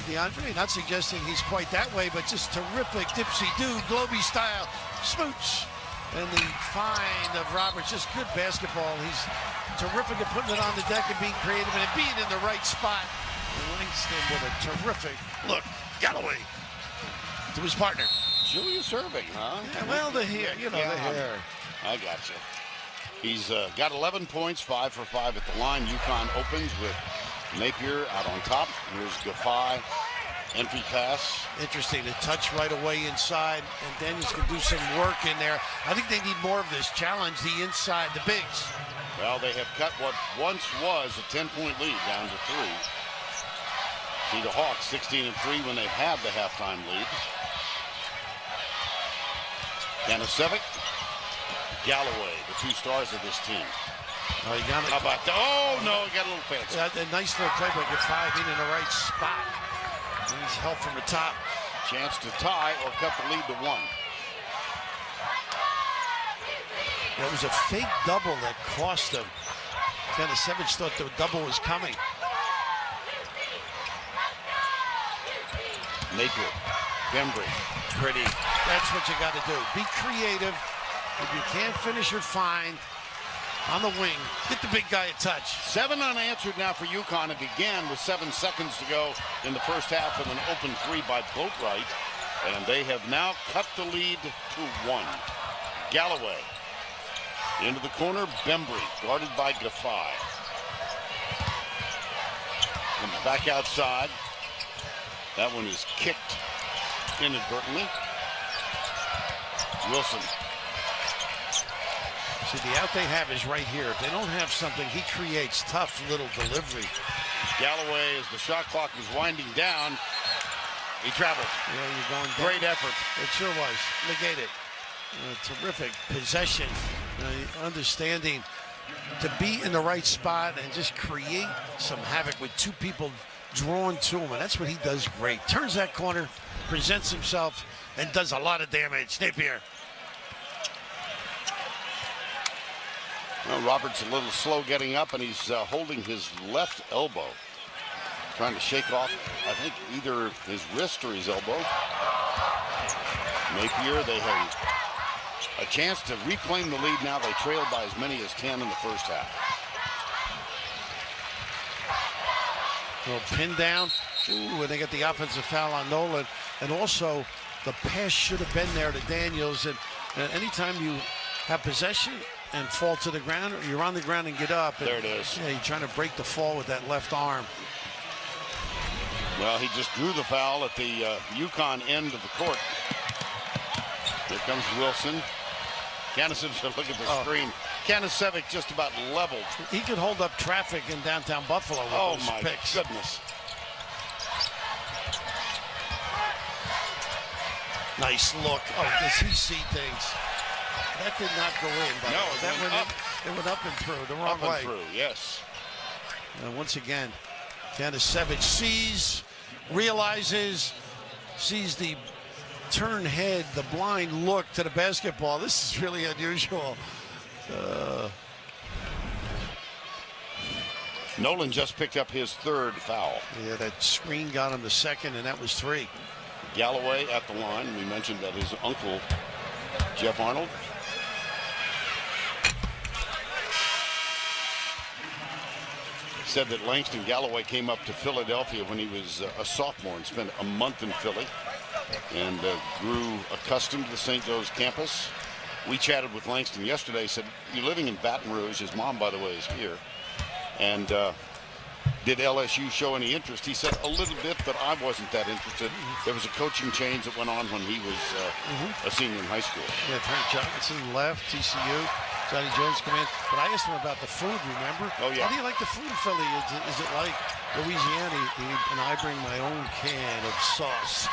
DeAndre, not suggesting he's quite that way, but just terrific dipsy-do, Globey style smooch. And the find of Roberts, just good basketball. He's terrific at putting it on the deck and being creative and being in the right spot. Langston with a terrific look. Galloway to his partner. Julius Irving, huh? Yeah, well, the hair, the hair. I got you. He's got 11 points, 5 for 5 at the line. UConn opens with Napier out on top. Here's Gaffai, entry pass. Interesting, a touch right away inside, and Daniels can do some work in there. I think they need more of this challenge, the inside, the bigs. Well, they have cut what once was a 10-point lead down to 3. See the Hawks 16-3 when they had the halftime lead. Janicevic, Galloway, the 2 stars of this team. Oh, you got it. How about that? Oh, no, he got a little fancy. A nice little play by Gaffai being in the right spot. Needs help from the top. Chance to tie or cut the lead to 1. That was a fake double that cost him. Janicevic thought the double was coming. Napier, Bembry. Pretty. That's what you got to do. Be creative. If you can't finish, you're fine. On the wing, get the big guy a touch. 7 unanswered now for UConn. It began with 7 seconds to go in the first half with an open 3 by Boatwright. And they have now cut the lead to 1. Galloway into the corner. Bembry guarded by Gaffai. Comes back outside. That one is kicked inadvertently. Wilson. See, the out they have is right here. If they don't have something, he creates tough little delivery. Galloway, as the shot clock was winding down, he traveled. You're going down. Great effort. It sure was. Negate it. Terrific possession. Understanding to be in the right spot and just create some havoc with 2 people drawn to him, and that's what he does great. Turns that corner, presents himself, and does a lot of damage. Napier. Well, Roberts a little slow getting up, and he's holding his left elbow. Trying to shake off, I think, either his wrist or his elbow. Napier, they have a chance to reclaim the lead now. They trailed by as many as 10 in the first half. Little pin down. Ooh, and they get the offensive foul on Nolan. And also, the pass should have been there to Daniels. And anytime you have possession and fall to the ground, or you're on the ground and get up. And, there it is. Yeah, you're trying to break the fall with that left arm. Well, he just drew the foul at the UConn end of the court. Here comes Wilson. Janicevic, look at the screen. Janicevic just about leveled. He could hold up traffic in downtown Buffalo with those picks. Goodness. Nice look. Oh, does he see things? That did not go in. By No, that went up. It went up and through the wrong Up and way. through, yes. And once again, Janicevic sees, realizes, sees the turn head, the blind look to the basketball. This is really unusual. Nolan just picked up his 3rd foul. Yeah, that screen got him the 2nd, and that was 3. Galloway at the line. We mentioned that his uncle, Jeff Arnold. said that Langston Galloway came up to Philadelphia when he was a sophomore and spent a month in Philly and grew accustomed to the St. Joe's campus. We chatted with Langston yesterday. He said, "You're living in Baton Rouge." His mom, by the way, is here. And did LSU show any interest? He said, "A little bit, but I wasn't that interested." There was a coaching change that went on when he was a senior in high school. Yeah, Frank Johnson left TCU. Johnny Jones came in. But I asked him about the food, remember? Oh, yeah. How do you like the food in Philly? Is it like Louisiana? And I bring my own can of sauce.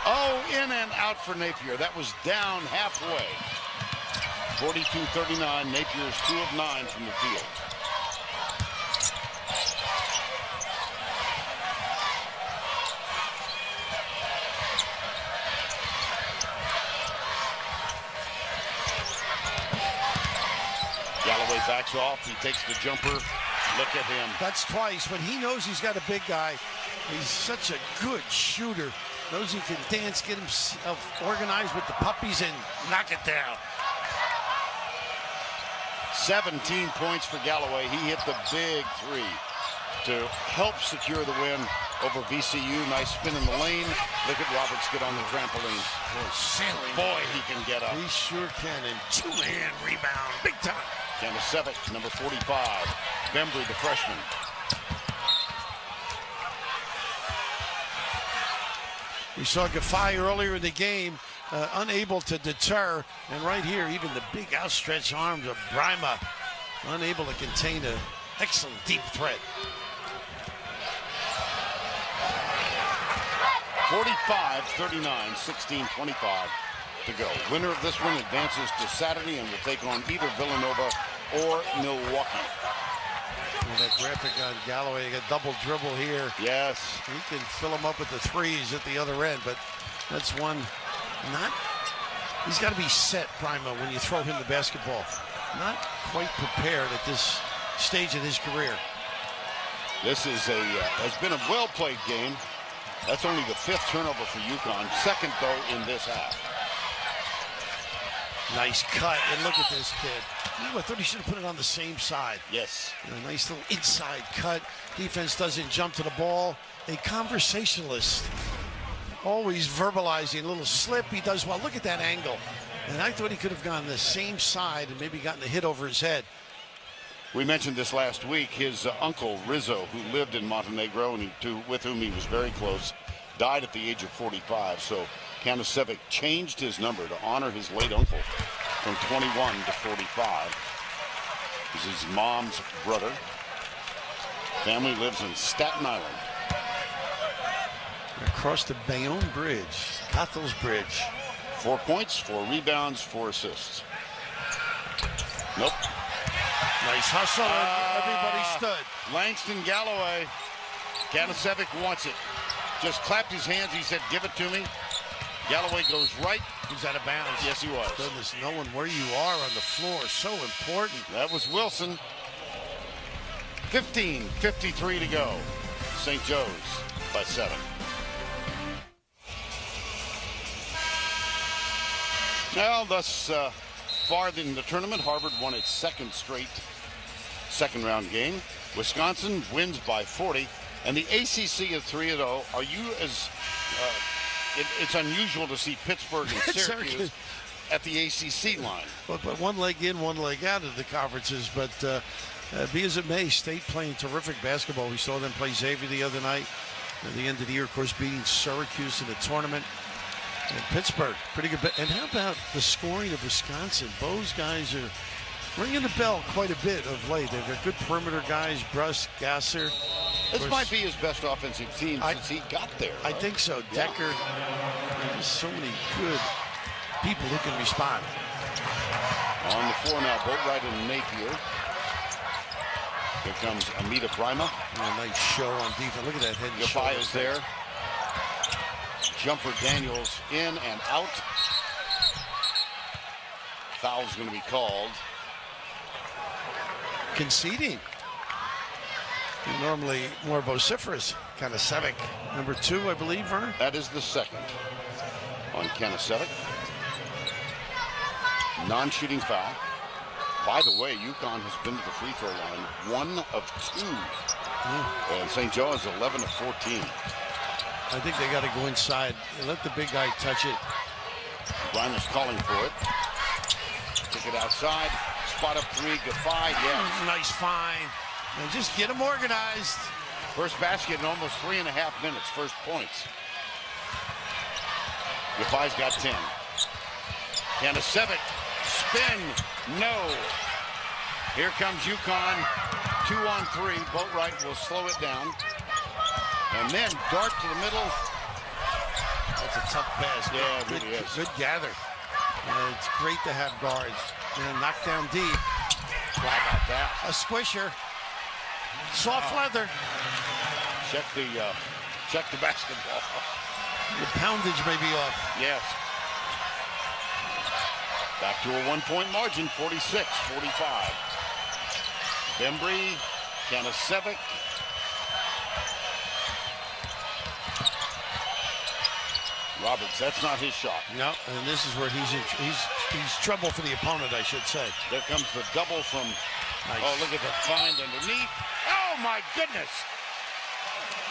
Oh, in and out for Napier. That was down halfway. 42-39. Napier's 2 of 9 from the field. Galloway backs off. He takes the jumper. Look at him. That's twice. When he knows he's got a big guy, he's such a good shooter. Knows he can dance, get himself organized with the puppies, and knock it down. 17 points for Galloway. He hit the big 3 to help secure the win over VCU. Nice spin in the lane. Look at Roberts get on the trampoline. Boy, he can get up. He sure can. And two-hand rebound. Big time. Kanasevic, number 45. Bembry, the freshman. We saw Gaffey earlier in the game, unable to deter. And right here, even the big outstretched arms of Brima, unable to contain an excellent deep threat. 45-39, 16-25 to go. Winner of this one advances to Saturday and will take on either Villanova or Milwaukee. Well, that graphic on Galloway, a double dribble here. Yes. He can fill them up with the threes at the other end, but that's one he's got to be set, Prima, when you throw him the basketball. Not quite prepared at this stage of his career. This is has been a well-played game. That's only the 5th turnover for UConn. 2nd, though, in this half. Nice cut, and look at this kid. I thought he should have put it on the same side. Yes. A nice little inside cut. Defense doesn't jump to the ball. A conversationalist, always verbalizing a little slip. He does well. Look at that angle. And I thought he could have gone the same side and maybe gotten a hit over his head. We mentioned this last week. His uncle, Rizzo, who lived in Montenegro and with whom he was very close, died at the age of 45. So Kanasevic changed his number to honor his late uncle from 21 to 45. He's his mom's brother. Family lives in Staten Island. Across the Bayonne Bridge, Cathell's Bridge. 4 points, 4 rebounds, 4 assists. Nope. Nice hustle, everybody stood. Langston Galloway. Kanasevic wants it. Just clapped his hands. He said, "Give it to me." Galloway goes right. He's out of bounds. Yes, he was. Goodness, knowing where you are on the floor is so important. That was Wilson. 15:53 to go. St. Joe's by 7. Well, thus far in the tournament, Harvard won its 2nd straight second-round game. Wisconsin wins by 40, and the ACC is 3-0. Are you as it's unusual to see Pittsburgh and Syracuse at the ACC line. But one leg in, one leg out of the conferences. But be as it may, State playing terrific basketball. We saw them play Xavier the other night. At the end of the year, of course, beating Syracuse in the tournament. And Pittsburgh, pretty good. And how about the scoring of Wisconsin? Those guys are ringing the bell quite a bit of late. They've got good perimeter guys, Bruss, Gasser. This might be his best offensive team since he got there. Right? I think so. Yeah. Decker. There's so many good people who can respond. On the floor now, Boatwright and Napier. Here comes Amita Brima. A nice show on defense. Look at that head and Gaffey shoulders is there. Jumper Daniels in and out. Foul's going to be called. Conceding. Normally more vociferous. Kanasevic, number 2, I believe, Vern? That is the 2nd on Kanasevic. Non-shooting foul. By the way, UConn has been to the free throw line 1 of 2. And St. Joe is 11 of 14. I think they got to go inside and let the big guy touch it. Reimer's calling for it. Kick it outside. Spot up 3. Gaffai, yes. Nice find. And just get them organized. First basket in almost 3.5 minutes. First points. Gaffai's got 10. Kanasevic. Spin. No. Here comes UConn. 2 on 3. Boatwright will slow it down. And then dart to the middle. That's a tough pass. Yeah, it really is. Good gather. It's great to have guards. And knock down deep. How about that? A squisher. Soft leather. Check the basketball. The poundage may be off. Yes. Back to a 1-point margin, 46-45. Bembry, Kanasevic. Roberts, that's not his shot. No, and this is where he's trouble for the opponent, I should say. There comes the double from, nice. Oh, look at the find underneath. Oh, my goodness.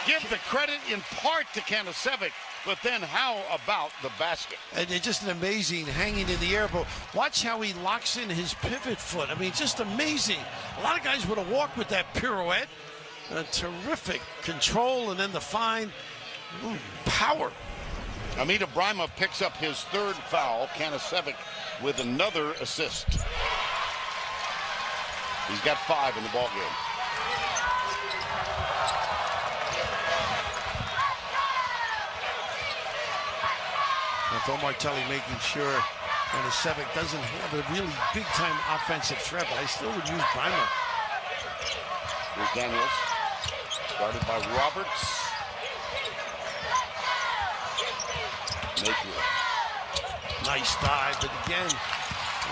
Give the credit in part to Kanasevic, but then how about the basket? And it's just an amazing hanging in the air, but watch how he locks in his pivot foot. I mean, just amazing. A lot of guys would have walked with that pirouette. A terrific control, and then the find. Ooh, power. Amita Brima picks up his 3rd foul. Kanasevic with another assist. He's got 5 in the ballgame. Phil Martelli making sure Kanasevic doesn't have a really big-time offensive threat, but I still would use Brima. Here's Daniels, guarded by Roberts. Napier. Nice dive, but again,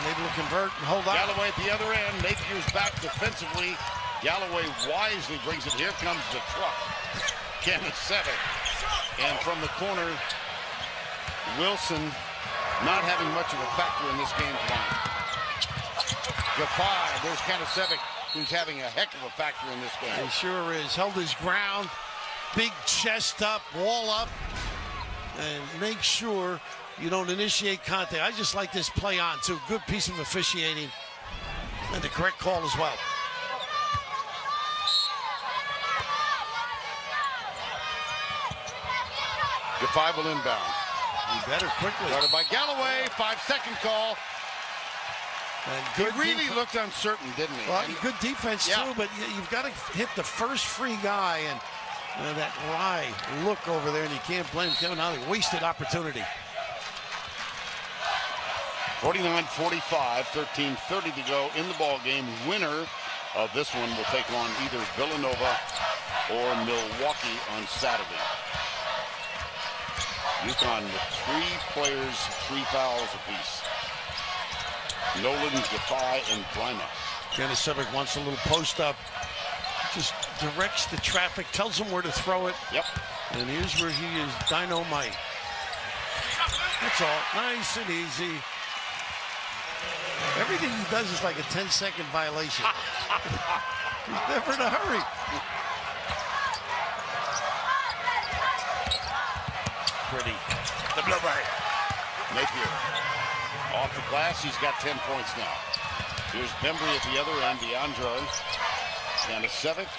unable to convert and hold on. Galloway at the other end. Napier's back defensively. Galloway wisely brings it. Here comes the truck. Kanasevic. And from the corner, Wilson not having much of a factor in this game tonight. Gaffai, there's Kanasevic, who's having a heck of a factor in this game. He sure is. Held his ground, big chest up, wall up, and make sure you don't initiate contact. I just like this play on, too. Good piece of officiating, and the correct call as well. Gaffai will inbound. He better quickly. Started by Galloway, 5-second call. And He really looked uncertain, didn't he? Well, good defense, too, but you've got to hit the first free guy, and that wry look over there, and you can't blame Kevin Ollie. Wasted opportunity. 49-45, 13:30 to go in the ball game. Winner of this one will take on either Villanova or Milwaukee on Saturday. UConn with 3 players, 3 fouls apiece. Nolan, Gaffai, and Brima. Kanasevic wants a little post up. Just directs the traffic, tells him where to throw it. Yep. And here's where he is dynamite. That's all. Nice and easy. Everything he does is like a 10-second violation. He's never in a hurry. Pretty. The blue-ray. Napier. Off the glass, he's got 10 points now. Here's Bembry at the other end, DeAndre. Kanasevic.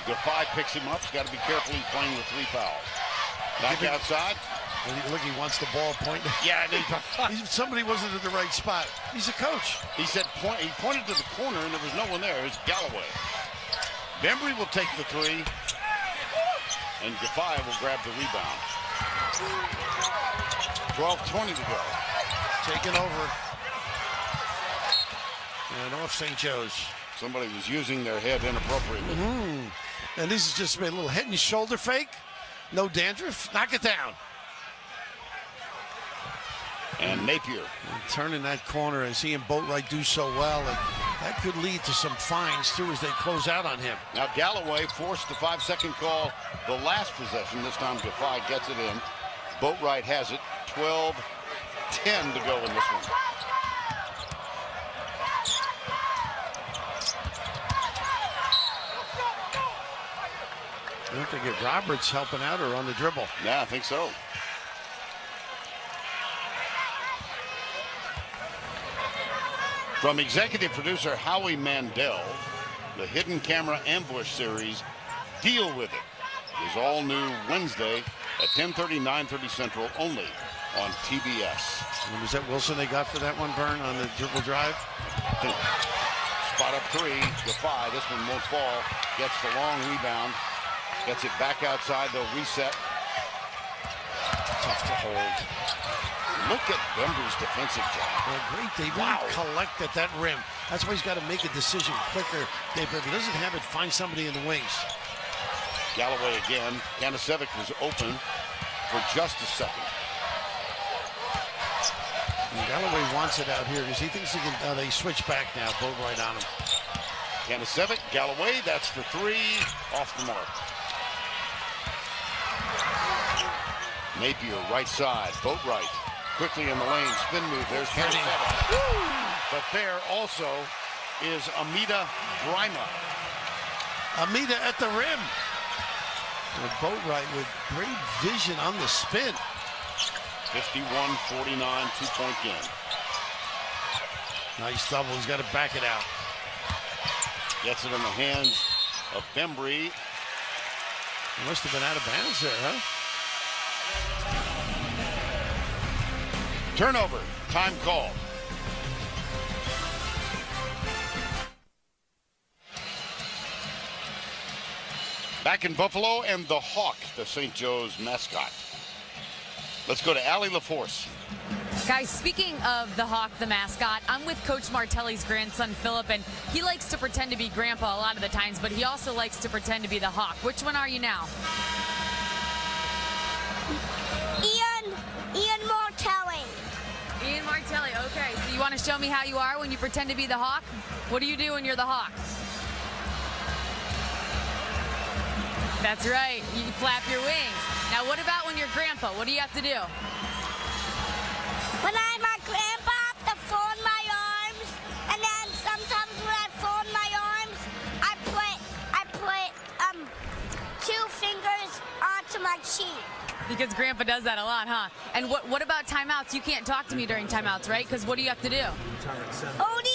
Gaffai picks him up. He's got to be careful. He's playing with 3 fouls. Back outside. Look, he wants the ball point. Yeah, somebody wasn't at the right spot. He's a coach. He said he pointed to the corner and there was no one there. It was Galloway. Bembry will take the 3. And Gaffai will grab the rebound. 12:20 to go. Taken over. And off St. Joe's. Somebody was using their head inappropriately. And this is just a little head and shoulder fake. No dandruff. Knock it down. And Napier. And turning that corner and seeing Boatwright do so well. And that could lead to some fines, too, as they close out on him. Now Galloway forced the 5-second call the last possession. This time Gaffai gets it in. Boatwright has it. 12-10 to go in this one. don't think it Roberts helping out or on the dribble. Yeah, I think so. From executive producer Howie Mandel, the Hidden Camera Ambush series, Deal With It, is all new Wednesday at 10:30, 9:30 Central, only on TBS. And was that Wilson they got for that one, Vern, on the dribble drive? Spot up three, Defy. This one won't fall. Gets the long rebound. Gets it back outside. They'll reset. Tough to hold. Look at Bembry's defensive job. Well, great. They really collect at that rim. That's why he's got to make a decision quicker. If he doesn't have it, find somebody in the wings. Galloway again. Kanasevic was open for just a second. And Galloway wants it out here because he thinks he can. They switch back now. Boat right on him. Kanasevic, Galloway, that's for three. Off the mark. Napier, right side. Boat right. Quickly in the lane. Spin move. There's Kanasevic. But there also is Amita Grima. Amita at the rim. And Boat right with great vision on the spin. 51-49, 2-point game. Nice double. He's got to back it out. Gets it in the hands of Bembry. He must have been out of bounds there, huh? Turnover. Time called. Back in Buffalo, and the Hawk, the St. Joe's mascot. Let's go to Allie LaForce. Guys, speaking of the Hawk, the mascot, I'm with Coach Martelli's grandson, Philip, and he likes to pretend to be Grandpa a lot of the times, but he also likes to pretend to be the Hawk. Which one are you now? Ian Martelli. Ian Martelli, okay. So you want to show me how you are when you pretend to be the Hawk? What do you do when you're the Hawk? That's right. You flap your wings. Now, what about when you're Grandpa? What do you have to do? When I'm a grandpa, I have to fold my arms, and then sometimes when I fold my arms, I put 2 fingers onto my cheek. Because Grandpa does that a lot, huh? And what about timeouts? You can't talk to me during timeouts, right? Because what do you have to do? Only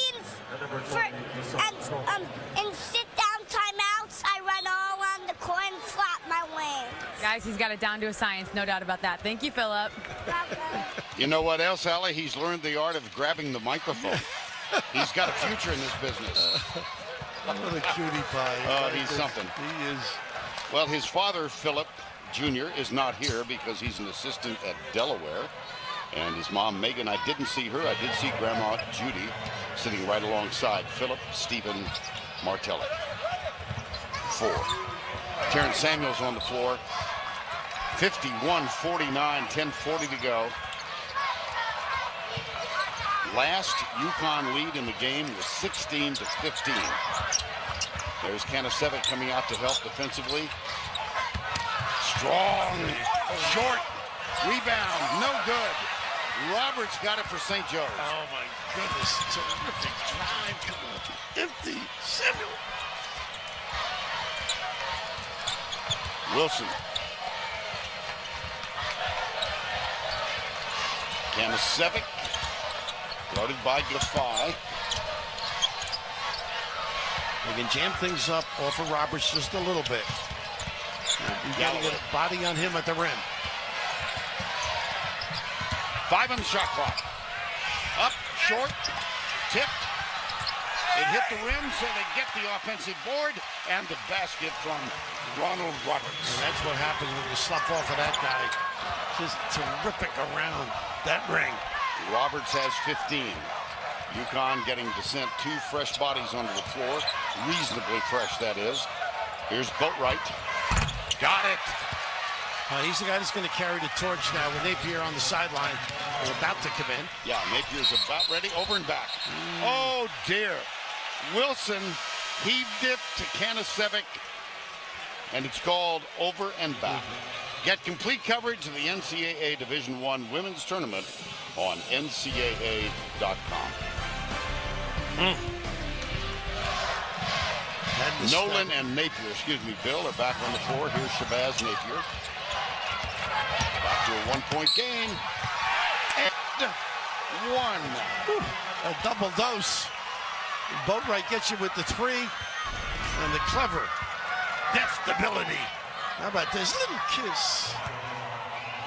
in sit-down timeouts, I run all around the court and flap my wings. Guys, he's got it down to a science, no doubt about that. Thank you, Philip. You know what else, Allie? He's learned the art of grabbing the microphone. He's got a future in this business. What a cutie pie. Oh, he's something. He is. Well, his father, Philip Jr., is not here because he's an assistant at Delaware. And his mom, Megan, I didn't see her. I did see Grandma Judy sitting right alongside Philip Stephen Martelli. 4. Terrence Samuels on the floor. 51-49, 10:40 to go. Last UConn lead in the game was 16-15. There's Kanasevic coming out to help defensively. Strong, short, rebound, no good. Roberts got it for St. Joe's. Oh, my goodness. Terrific drive coming up empty. Samuel. Wilson. Kanasevic, guarded by Defy. They can jam things up off of Roberts just a little bit. You got to get a body on him at the rim. 5 on the shot clock. Up, short, tipped. It hit the rim, so they get the offensive board and the basket from Ronald Roberts. And that's what happens when you slough off of that guy. Just terrific around that ring. Roberts has 15. UConn getting to send 2 fresh bodies onto the floor. Reasonably fresh, that is. Here's Boatwright. Got it. He's the guy that's going to carry the torch now with Napier on the sideline. They're about to come in. Yeah, Napier's about ready. Over and back. Oh, dear. Wilson heaved it to Kanasevic, and it's called over and back. Get complete coverage of the NCAA Division I Women's Tournament on NCAA.com. Nolan and Napier, Bill, are back on the floor. Here's Shabazz Napier. Back to a one-point game. And one. A double dose. Boatwright gets you with the three. And the clever deft ability. How about this little kiss?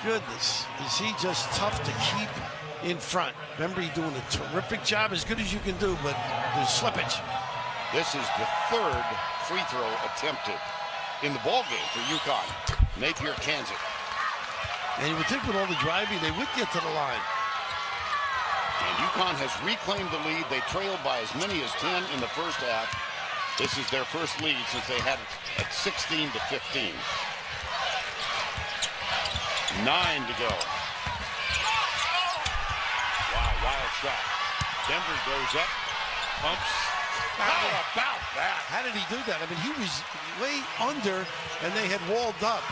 Goodness, is he just tough to keep in front. Remember, he's doing a terrific job, as good as you can do, but there's slippage. This is the third free throw attempted in the ball game for UConn. Napier cans it. And you would think with all the driving, they would get to the line. And UConn has reclaimed the lead. They trailed by as many as 10 in the first half. This is their first lead since they had it at 16 to 15. 9 to go. Wow, wild shot. Denver goes up, pumps. How about that? How did he do that? I mean, he was way under, and they had walled up.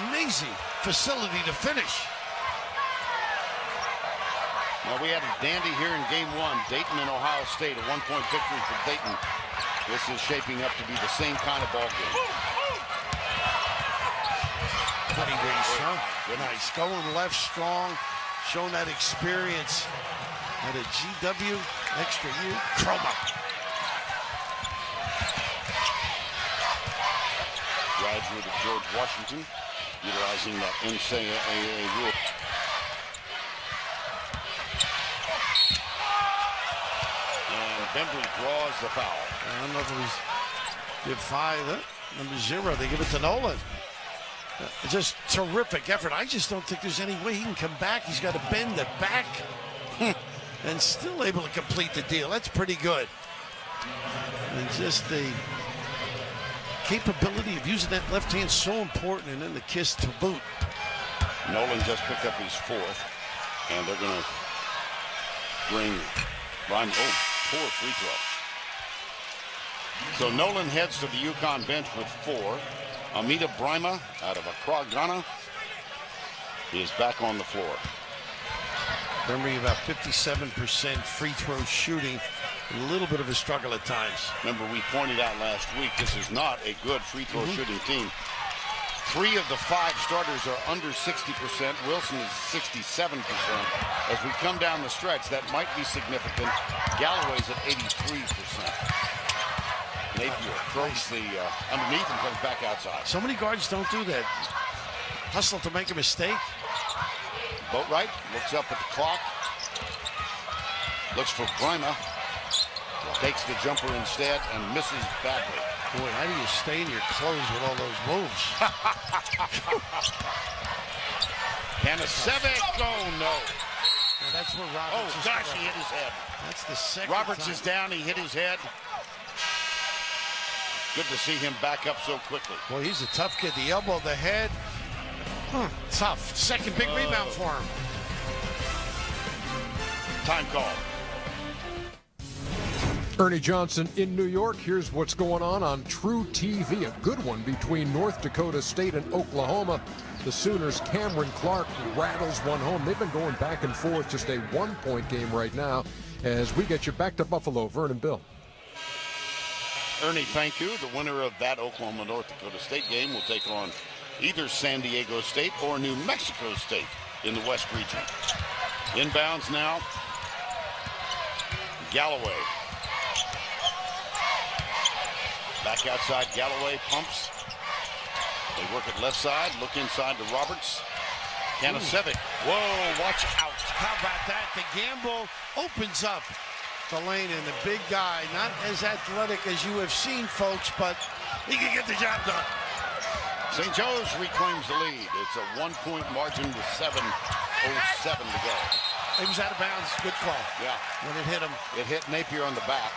Amazing facility to finish. Well, we had a dandy here in game one. Dayton and Ohio State, a one-point victory for Dayton. This is shaping up to be the same kind of ball game. Pretty race, huh? Nice. Going left strong, showing that experience at a GW extra year. Chroma. Graduate of George Washington, utilizing that NCAA rule. And Bembry draws the foul. I don't know if it was give 5, number 0. They give it to Nolan. Just terrific effort. I just don't think there's any way he can come back. He's got to bend the back and still able to complete the deal. That's pretty good. And just the capability of using that left hand so important, and then the kiss to boot. Nolan just picked up his 4th, and they're going to bring Ryan. Oh, poor free throw. So Nolan heads to the UConn bench with 4. Amita Brima out of Accra, Ghana, is back on the floor. Remember, about 57% free throw shooting. A little bit of a struggle at times. Remember, we pointed out last week, this is not a good free throw shooting team. 3 of the 5 starters are under 60%. Wilson is 67%. As we come down the stretch, that might be significant. Galloway's at 83%. Napier throws the underneath and comes back outside. So many guards don't do that. Hustle to make a mistake. Boatwright looks up at the clock. Looks for Brima. Takes the jumper instead and misses badly. Boy, how do you stay in your clothes with all those moves? Kanasevic, oh no. Now that's where Roberts Oh gosh, he hit his head. That's the second Roberts time. is down, he hit his head. Good to see him back up so quickly. Boy, he's a tough kid. The elbow, the head. Tough. Second big rebound for him. Time call. Ernie Johnson in New York. Here's what's going on True TV. A good one between North Dakota State and Oklahoma. The Sooners' Cameron Clark rattles one home. They've been going back and forth. Just a one-point game right now as we get you back to Buffalo. Vern and Bill. Ernie, thank you. The winner of that Oklahoma-North Dakota State game will take on either San Diego State or New Mexico State in the West region. Inbounds now. Galloway. Back outside, Galloway pumps. They work it left side, look inside to Roberts. Kanasevic. Whoa, watch out. How about that? The gamble opens up the lane, and the big guy, not as athletic as you have seen, folks, but he can get the job done. St. Joe's reclaims the lead. It's a one-point margin with 7:07 to go. He was out of bounds. Good call. Yeah. When it hit him. It hit Napier on the back.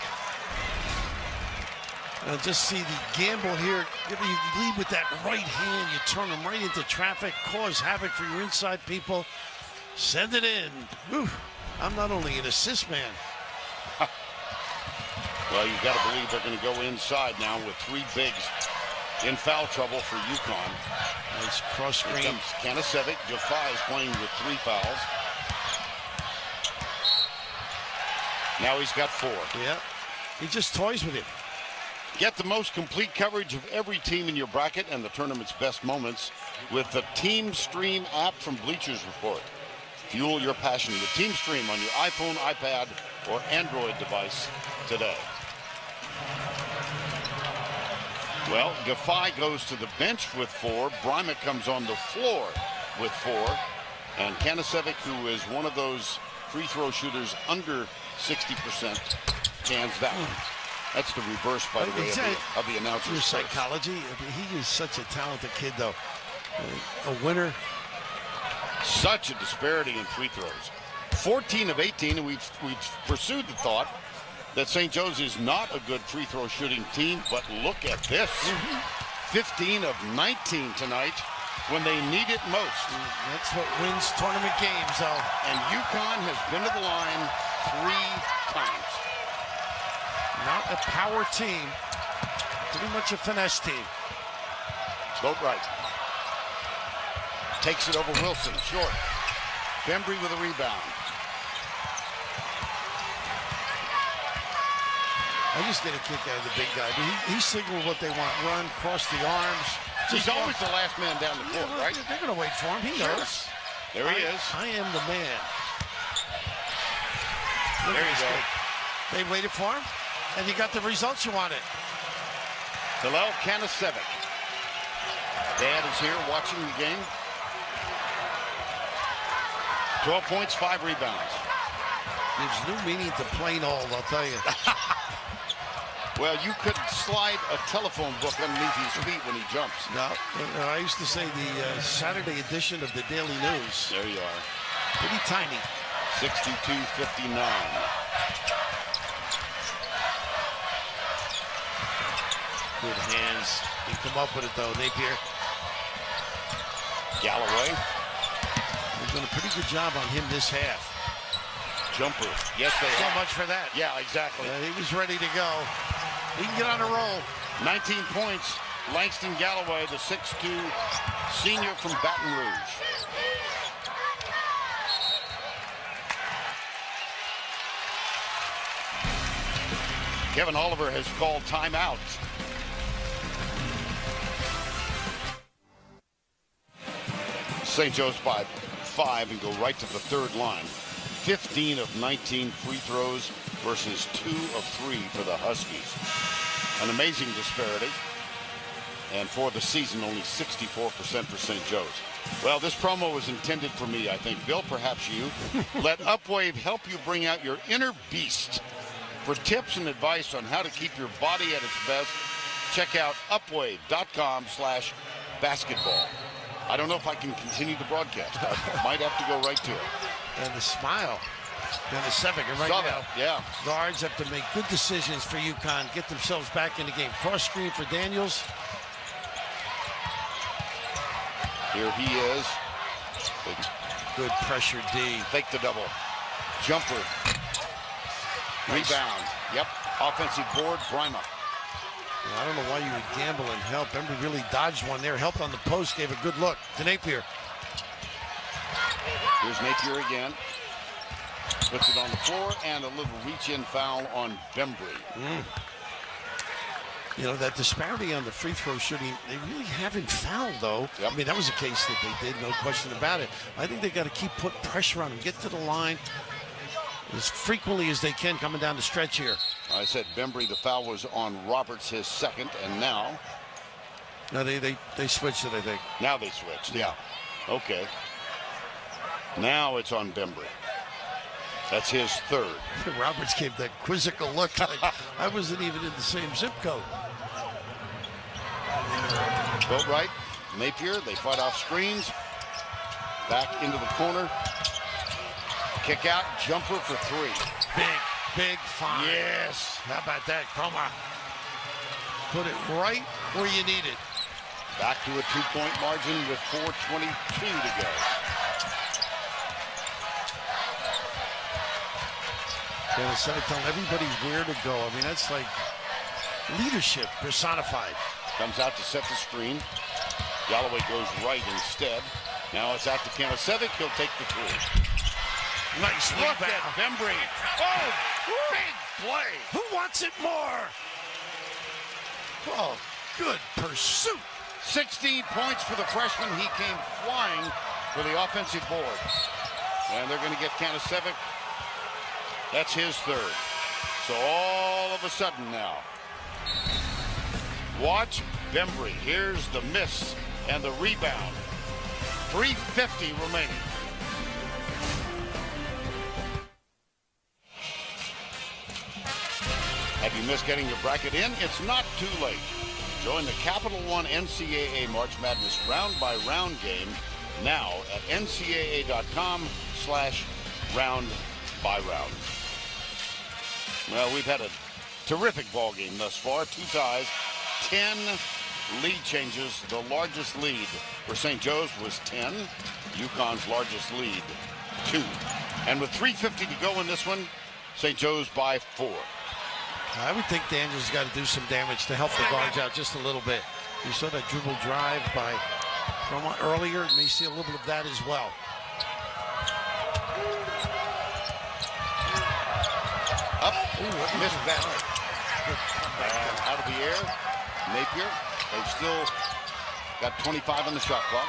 And just see the gamble here. You lead with that right hand. You turn them right into traffic, cause havoc for your inside people. Send it in. Whew. I'm not only an assist man. Well, you've got to believe they're going to go inside now with 3 bigs in foul trouble for UConn. Nice cross screen. Here comes Kanasevic. Jaffa is playing with 3 fouls. Now he's got 4. Yeah. He just toys with him. Get the most complete coverage of every team in your bracket and the tournament's best moments with the Team Stream app from Bleachers Report. Fuel your passion with Team Stream on your iPhone, iPad, or Android device today. Well, Defy goes to the bench with 4. Bryma comes on the floor with 4. And Kanasevic, who is one of those free throw shooters under 60%, cans that one. That's the reverse, by the way, of the announcer's your psychology. I mean, he is such a talented kid, though. A winner. Such a disparity in free throws. 14 of 18, and we've pursued the thought that St. Joe's is not a good free throw shooting team, but look at this. 15 of 19 tonight when they need it most. That's what wins tournament games, though. And UConn has been to the line 3 times. Not a power team, pretty much a finesse team. Boatwright takes it over Wilson, short. Bembry with a rebound. I just get a kick out of the big guy. He signaled what they want: run, cross the arms. He's always the last man down the court, right? They're going to wait for him. He knows. There he is. I am the man. There you go. They waited for him, and you got the results you wanted. Hillel Kanasevic. Dad is here watching the game. 12 points, 5 rebounds. Gives new meaning to plain old, I'll tell you. Well, you could slide a telephone book underneath his feet when he jumps. No, I used to say the Saturday edition of the Daily News. There you are. Pretty tiny. 62-59. Good hands. He come up with it, though. Napier. Galloway. They've done a pretty good job on him this half. Jumper. Yes, they So have. much for that. Yeah, exactly. He was ready to go. He can get on a roll. 19 points. Langston Galloway, the 6'2 senior from Baton Rouge. Kevin Oliver has called timeout. St. Joe's by 5 and go right to the third line. 15 of 19 free throws versus 2 of 3 for the Huskies. An amazing disparity. And for the season, only 64% for St. Joe's. Well, this promo was intended for me, I think. Bill, perhaps you. Let Upwave help you bring out your inner beast. For tips and advice on how to keep your body at its best, check out upwave.com/basketball. I don't know if I can continue the broadcast. I might have to go right to it. And the smile. Kanasevic, and right Saw now, that, yeah. guards have to make good decisions for UConn, get themselves back in the game. Cross screen for Daniels. Here he is. Good pressure D. Fake the double. Jumper. Rebound. Yep. Offensive board, Bryma. I don't know why you would gamble and help. Embry really dodged one there. Helped on the post, gave a good look to Napier. Here's Napier again. Puts it on the floor, and a little reach-in foul on Bembry. You know, that disparity on the free throw shooting, they really haven't fouled, though. Yep. I mean, that was a case that they did, no question about it. I think they got to keep putting pressure on them, get to the line as frequently as they can coming down the stretch here. I said Bembry, the foul was on Roberts, his second, and now? No, they switched it, I think. Now they switched, yeah. Okay. Now it's on Bembry. That's his third. Roberts gave that quizzical look like I wasn't even in the same zip code. Boatwright, Napier, they fight off screens. Back into the corner. Kick out, jumper for 3. Big find. Yes. How about that, Cromer? Put it right where you need it. Back to a 2-point margin with 4:22 to go. Instead of telling everybody where to go, I mean, that's like leadership personified. Comes out to set the screen. Galloway goes right instead. Now it's out to Kanasevic. He'll take the 3. Nice Look rebound. at Bembry. Oh, big play. Who wants it more? Oh, good pursuit. 16 points for the freshman. He came flying for the offensive board. And they're going to get Kanasevic. That's his third. So all of a sudden now, watch Bembry. Here's the miss and the rebound. 3:50 remaining. Have you missed getting your bracket in? It's not too late. Join the Capital One NCAA March Madness round-by-round game now at ncaa.com/round-by-round. Well, we've had a terrific ball game thus far. 2 ties, 10 lead changes. The largest lead for St. Joe's was 10. UConn's largest lead, 2. And with 3:50 to go in this one, St. Joe's by 4. I would think Daniels got to do some damage to help the guards out just a little bit. You saw that dribble drive by Roma earlier. You may see a little bit of that as well. Up, missed that. And out of the air, Napier. They've still got 25 on the shot clock.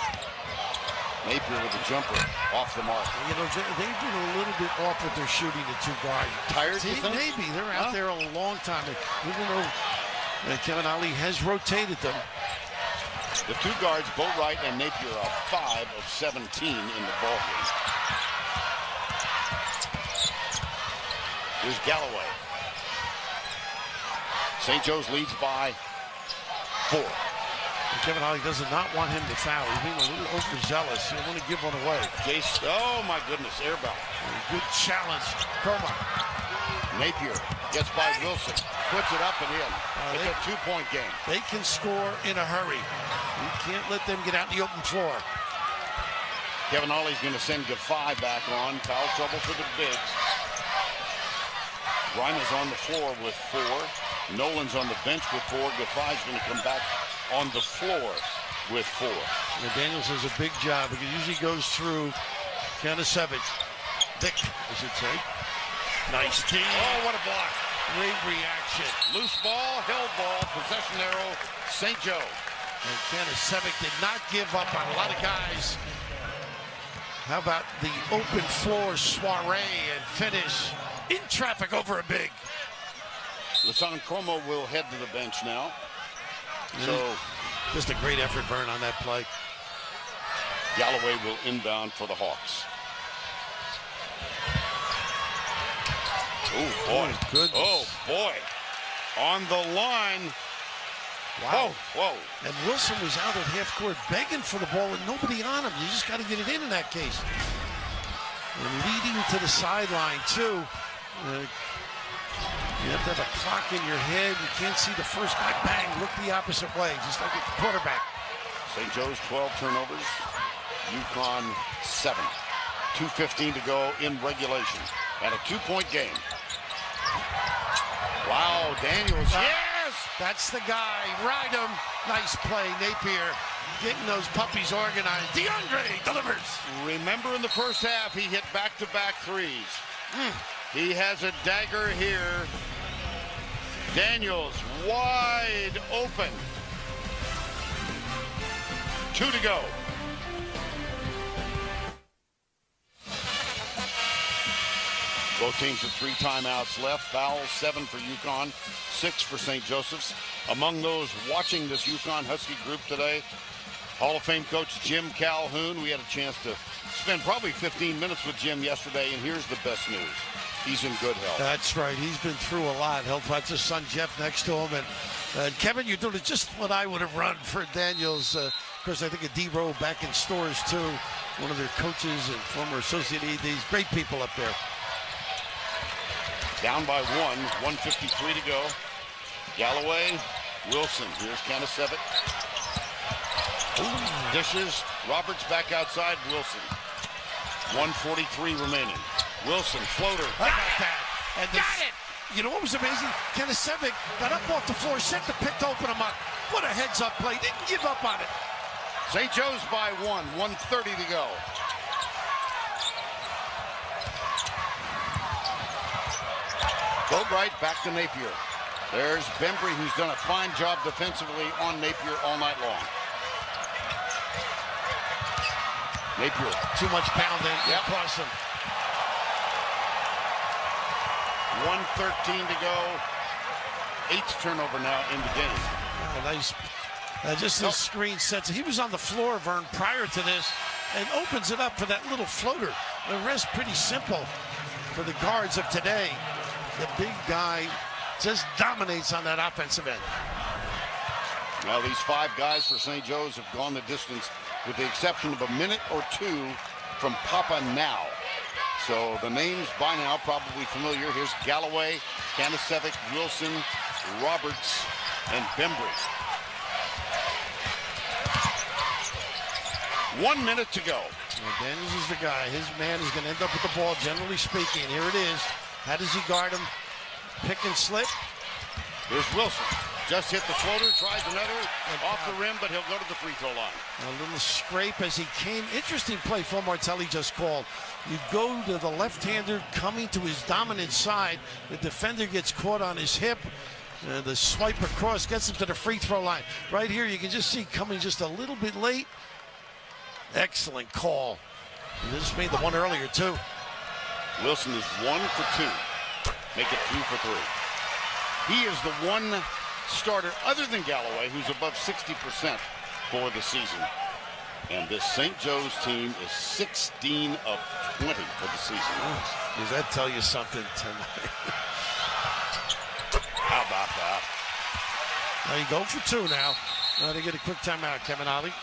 Napier with the jumper off the mark. You know, they've been a little bit off with their shooting, the 2 guards. Tired, you think? Maybe. They're out there a long time. Even though Kevin Ali has rotated them. The 2 guards, Boatwright and Napier, are 5 of 17 in the ballgame. Here's Galloway. St. Joe's leads by 4. And Kevin Ali does not want him to foul. He's being a little overzealous. He doesn't want to give one away. Jace, oh my goodness, airball. Good challenge. Kerma. Napier gets by Wilson, puts it up and in. It's a 2-point game. They can score in a hurry. You can't let them get out in the open floor. Kevin Ollie's going to send Gaffey back on. Foul trouble for the bigs. Reimer's on the floor with 4. Nolan's on the bench with 4. Gaffey's going to come back on the floor with 4. Now Daniels does a big job because he usually goes through Kanasevic. Vic, I should say. Nice team. Oh, what a block. Great reaction. Loose ball, held ball, possession arrow, St. Joe. And Kanasevic did not give up on a lot of guys. How about the open floor soiree and finish in traffic over a big? Lasan Como will head to the bench now. So, just a great effort, Vern, on that play. Galloway will inbound for the Hawks. Oh, boy. Goodness. Oh, boy. On the line. Wow. Whoa. And Wilson was out at half court begging for the ball with nobody on him. You just got to get it in that case. And leading to the sideline, too. You have to have a clock in your head. You can't see the first guy bang, look the opposite way, just like a quarterback. St. Joe's 12 turnovers. UConn 7. 2:15 to go in regulation. And a 2-point game. Wow, Daniels. Yes! That's the guy. Ride him. Nice play, Napier. Getting those puppies organized. DeAndre delivers. Remember in the first half, he hit back-to-back threes. He has a dagger here. Daniels wide open. 2 to go. Both teams have 3 timeouts left. Fouls, 7 for UConn, 6 for St. Joseph's. Among those watching this UConn Husky group today, Hall of Fame coach Jim Calhoun. We had a chance to spend probably 15 minutes with Jim yesterday, and here's the best news. He's in good health. That's right. He's been through a lot. Helped out his son Jeff next to him. And Kevin, you're doing just what I would have run for Daniels. Of course, I think a D-Row back in stores, too. One of their coaches and former associate ADs. Great people up there. Down by 1:53 to go. Galloway, Wilson. Here's Kanasevic. Dishes. Roberts back outside. Wilson. 1:43 remaining. Wilson, floater. I got that. And got it! You know what was amazing? Kanasevic got up off the floor, set the pick to open him up. What a heads-up play. Didn't give up on it. St. Joe's by 1:30 to go. Boatwright back to Napier. There's Bembry, who's done a fine job defensively on Napier all night long. Napier. Too much pounding. Yep. Across him. 1:13 to go. 8th turnover now in the game. Oh, nice. Just this screen sets. He was on the floor, Vern, prior to this, and opens it up for that little floater. The rest pretty simple for the guards of today. The big guy just dominates on that offensive end. Now these 5 guys for St. Joe's have gone the distance, with the exception of a minute or 2 from Papa Now. So the names by now probably familiar. Here's Galloway, Kanasevic, Wilson, Roberts, and Bembry. 1 minute to go. Well, Daniels is the guy. His man is going to end up with the ball, generally speaking. Here it is. How does he guard him? Pick and slip. Here's Wilson. Just hit the floater, tries another, off the rim, but he'll go to the free throw line. A little scrape as he came. Interesting play Phil Martelli just called. You go to the left-hander coming to his dominant side. The defender gets caught on his hip. The swipe across gets him to the free throw line. Right here, you can just see coming just a little bit late. Excellent call. This made the one earlier, too. Wilson is 1 for 2. Make it 2 for 3. He is the one starter other than Galloway who's above 60% for the season. And this St. Joe's team is 16 of 20 for the season. Does that tell you something tonight? How about that? Now you go for 2 now. Now they get a quick timeout, Kevin Ollie.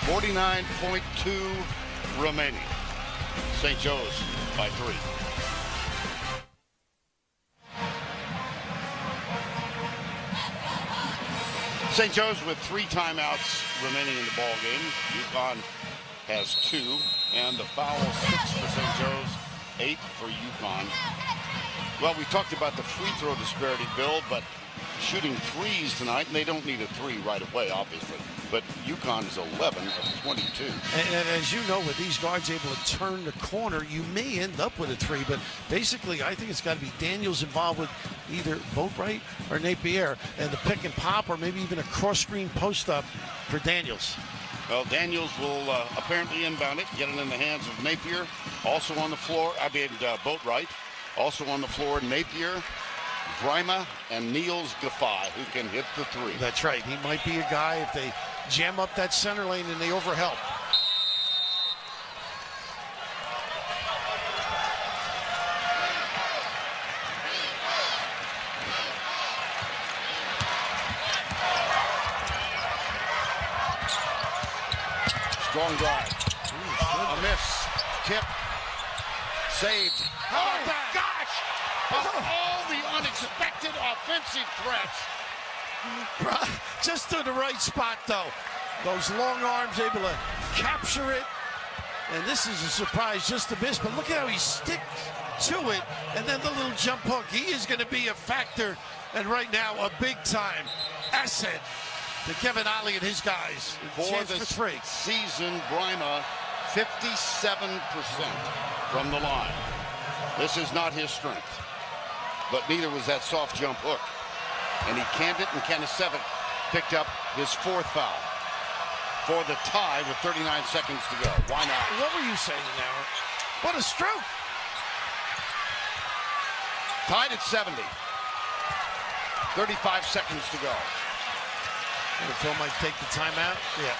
49.2 remaining. St. Joe's by 3. St. Joe's with 3 timeouts remaining in the ball game. UConn has 2, and the foul 6 for St. Joe's, 8 for UConn. Well, we talked about the free throw disparity, Bill, but shooting threes tonight, and they don't need a 3 right away, obviously. But UConn is 11 of 22. And as you know, with these guards able to turn the corner, you may end up with a 3. But basically, I think it's got to be Daniels involved with either Boatwright or Napier, and the pick and pop, or maybe even a cross-screen post-up for Daniels. Well, Daniels will apparently inbound it, get it in the hands of Napier. Also on the floor, Boatwright. Also on the floor, Napier, Grima, and Niels Gaffey, who can hit the 3. That's right. He might be a guy if they jam up that center lane and they overhelp. Strong drive. A miss. Tip. Saved. Oh, my gosh! Of all the unexpected offensive threats. Just to the right spot, though. Those long arms able to capture it. And this is a surprise, just a miss. But look at how he sticks to it. And then the little jump hook. He is going to be a factor. And right now, a big-time asset to Kevin Ollie and his guys. For this season, Grima, 57% from the line. This is not his strength. But neither was that soft jump hook. And he canned it, and Kanasevic picked up his 4th foul for the tie with 39 seconds to go. Why not? What were you saying now? What a stroke. Tied at 70. 35 seconds to go. And Phil might take the timeout. Yeah.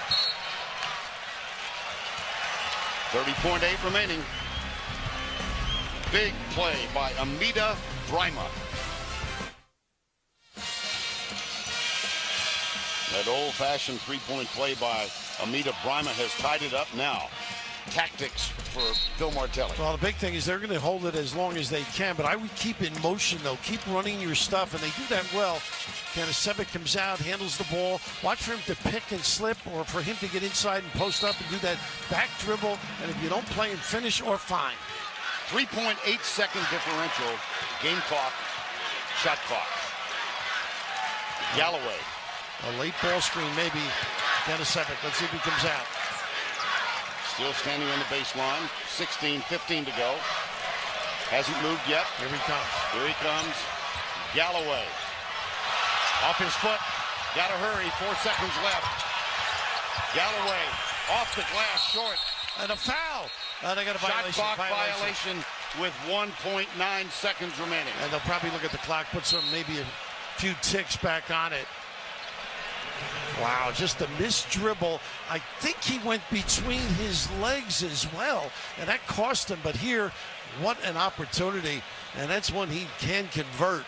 30.8 remaining. Big play by Amida Grima. That old-fashioned three-point play by Amida Grima has tied it up now. Tactics for Phil Martelli. Well, the big thing is they're going to hold it as long as they can, but I would keep in motion, though. Keep running your stuff, and they do that well. Kanasevic comes out, handles the ball. Watch for him to pick and slip, or for him to get inside and post up and do that back dribble, and if you don't play and finish, or fine. 3.8-second differential, game clock, shot clock. Galloway. A late ball screen, maybe. Kanasevic, let's see if he comes out. Still standing on the baseline. 16-15 to go. Hasn't moved yet. Here he comes. Here he comes. Galloway. Off his foot. Gotta hurry. 4 seconds left. Galloway off the glass, short. And a foul. They got a Shot violation. clock violation with 1.9 seconds remaining. And they'll probably look at the clock, put maybe a few ticks back on it. Wow, just a missed dribble. I think he went between his legs as well, and that cost him. But here, what an opportunity, and that's one he can convert.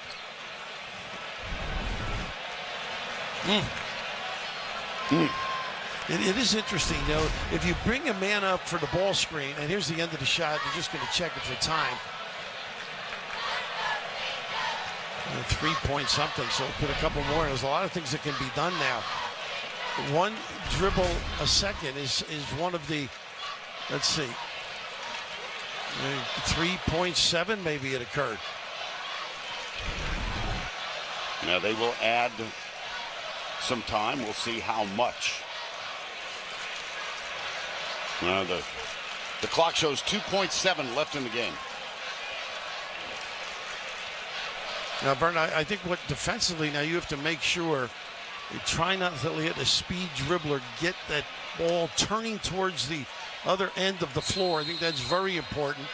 It is interesting, though, if you bring a man up for the ball screen, and here's the end of the shot, you're just going to check it for time. 3 point something, so put a couple more. There's a lot of things that can be done now. One dribble a second is one of the, let's see, 3.7 maybe it occurred. Now they will add some time. We'll see how much. The clock shows 2.7 left in the game. Now, Vern, I think what defensively now you have to make sure you try not to let a speed dribbler get that ball turning towards the other end of the floor. I think that's very important.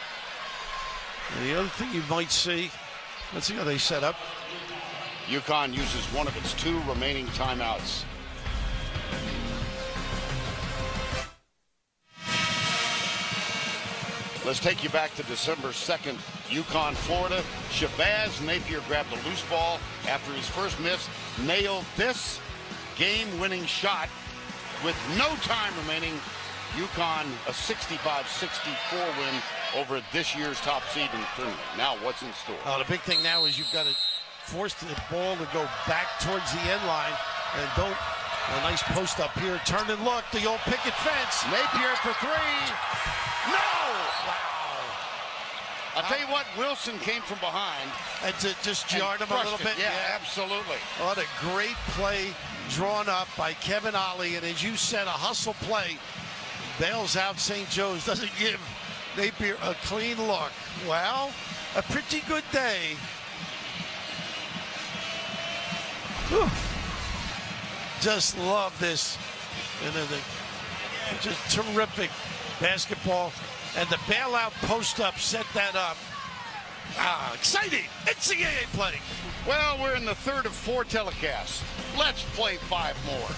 And the other thing you might see, let's see how they set up. UConn uses one of its 2 remaining timeouts. Let's take you back to December 2nd, UConn, Florida. Shabazz Napier grabbed a loose ball after his first miss, nailed this game-winning shot with no time remaining. UConn a 65-64 win over this year's top seed in the tournament. Now, what's in store? The big thing now is you've got to force the ball to go back towards the end line, and don't. A nice post up here. Turn and look. The old picket fence. Napier for 3. No! Wow. I'll tell you what, Wilson came from behind. And to just jarred him a little bit. Yeah, absolutely. What a great play drawn up by Kevin Ollie. And as you said, a hustle play. Bails out St. Joe's. Doesn't give Napier a clean look. Well, a pretty good day. Whew. Just love this. And then just terrific basketball. And the bailout post-up set that up. Exciting. NCAA play. Well, we're in the 3rd of 4 telecasts. Let's play 5 more.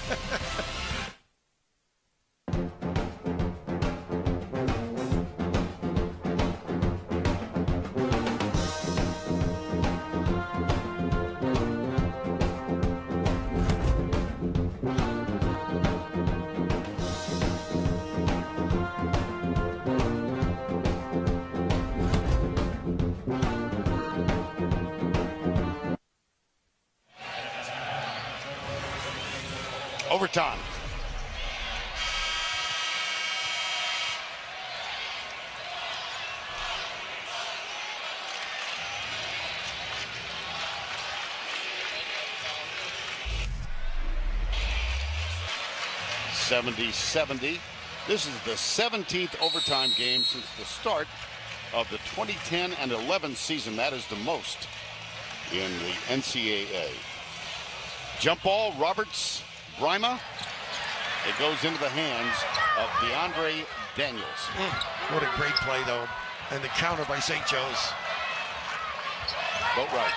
Overtime. (70-70). This is the 17th overtime game since the start of the 2010 and 11 season. That is the most in the NCAA. Jump ball, Roberts. Brima. It goes into the hands of DeAndre Daniels. What a great play, though. And the counter by St. Joe's. Boat right.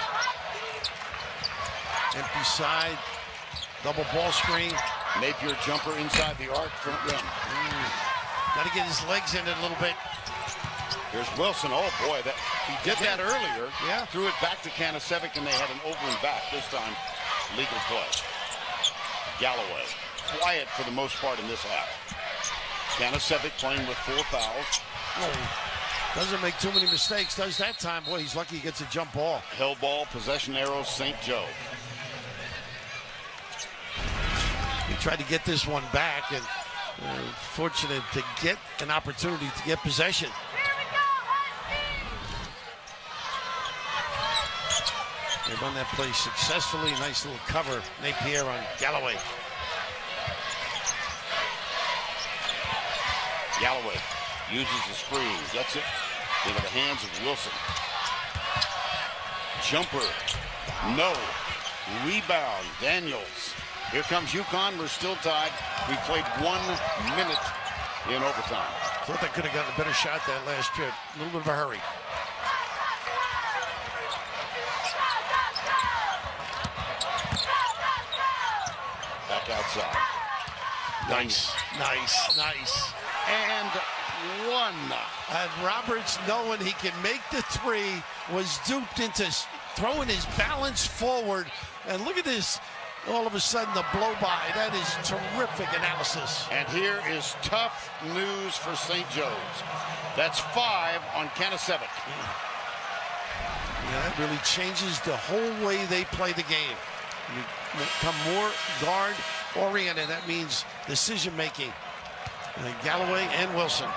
Empty side. Double ball screen. Napier jumper inside the arc. Front rim. Got to get his legs in it a little bit. Here's Wilson. Oh, boy. He did that earlier. Yeah. Threw it back to Kanasevic, and they had an over and back. This time, legal play. Galloway, quiet for the most part in this half. Kanasevic playing with 4 fouls. Doesn't make too many mistakes. Does that time. Boy, he's lucky he gets a jump ball. Hell ball, possession arrow, St. Joe. He tried to get this one back, and fortunate to get an opportunity to get possession. They run that play successfully. Nice little cover. Napier on Galloway. Galloway uses the screen. Gets it into the hands of Wilson. Jumper. No. Rebound. Daniels. Here comes UConn. We're still tied. We played 1 minute in overtime. Thought they could have gotten a better shot that last trip. A little bit of a hurry. Back outside. Nice. And one. And Roberts, knowing he can make the three, was duped into throwing his balance forward. And look at this. All of a sudden, the blow-by. That is terrific analysis. And here is tough news for St. Joe's. That's 5 on Kanasevic. Yeah, that really changes the whole way they play the game. You become more guard-oriented. That means decision-making. Galloway and Wilson.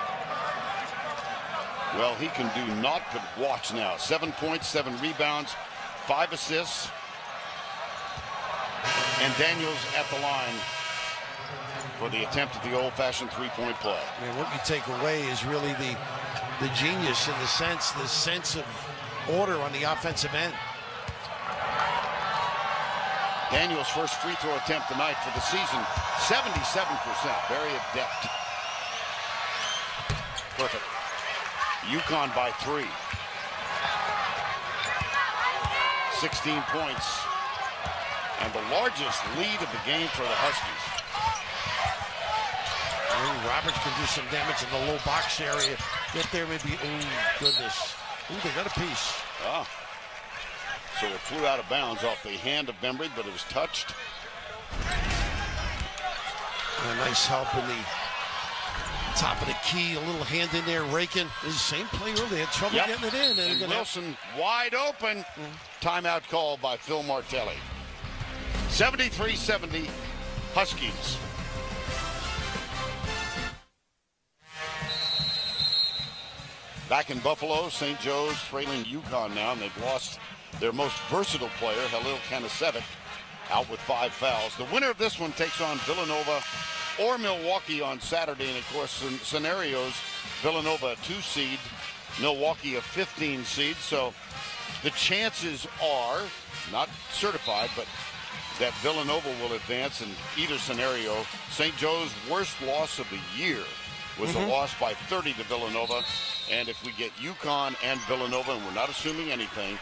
Well, he can do naught but watch now. 7 points, 7 rebounds, 5 assists. And Daniels at the line for the attempt at the old-fashioned three-point play. And what you take away is really the genius in the sense of order on the offensive end. Daniels' first free throw attempt tonight for the season, 77%, very adept. Perfect. UConn by 3. 16 points. And the largest lead of the game for the Huskies. Roberts can do some damage in the low box area. Get there maybe. Oh, goodness. Ooh, they got a piece. Ah. So it flew out of bounds off the hand of Bembry, but it was touched. A nice help in the top of the key. A little hand in there, raking. This is the same play earlier. They had trouble getting it in. And Wilson wide open. Timeout called by Phil Martelli. 73-70 Huskies. Back in Buffalo, St. Joe's trailing UConn now, and they've lost their most versatile player, Halil Kanasevic, out with 5 fouls. The winner of this one takes on Villanova or Milwaukee on Saturday, and of course, in scenarios, Villanova a 2 seed, Milwaukee a 15 seed. So the chances are, not certified, but that Villanova will advance in either scenario. St. Joe's worst loss of the year was a loss by 30 to Villanova. And if we get UConn and Villanova, and we're not assuming anything,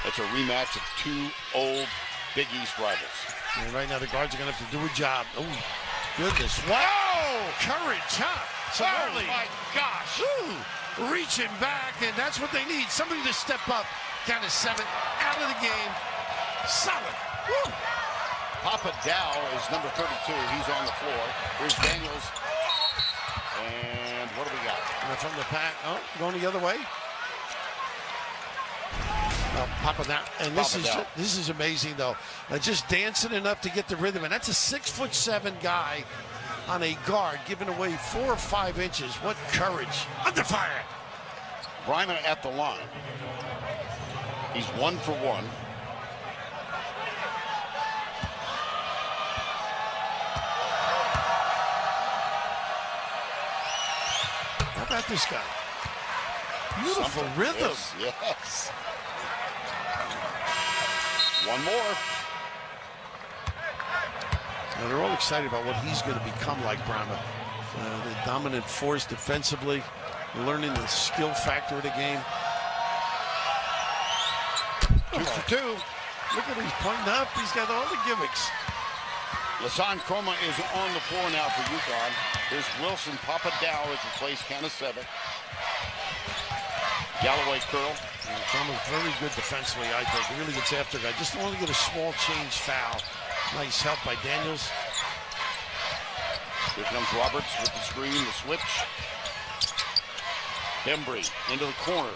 it's a rematch of 2 old Big East rivals. And right now the guards are going to have to do a job. Oh, goodness. Wow! Courage, huh? So oh, my gosh. Ooh, reaching back, and that's what they need. Somebody to step up. Kanasevic out of the game. Solid. Woo. Papa Dow is number 32. He's on the floor. Here's Daniels. And what do we got? And from the pack. Oh, going the other way. Papa Dow. And this is amazing, though. Just dancing enough to get the rhythm. And that's a 6'7" guy on a guard, giving away 4 or 5 inches. What courage. Under fire. Bryman at the line. He's 1 for 1. How about this guy? Beautiful rhythm. Yes. One more. Now they're all excited about what he's going to become like, Brahma. The dominant force defensively, learning the skill factor of the game. 2 for 2. Look at he's pointing up. He's got all the gimmicks. Lasan Chroma is on the floor now for UConn. Here's Wilson. Papa Dow has replaced Kanasevic. Galloway curl. Chroma's very good defensively, I think. He really gets after a guy. Just only get a small change foul. Nice help by Daniels. Here comes Roberts with the screen, the switch. Bembry into the corner.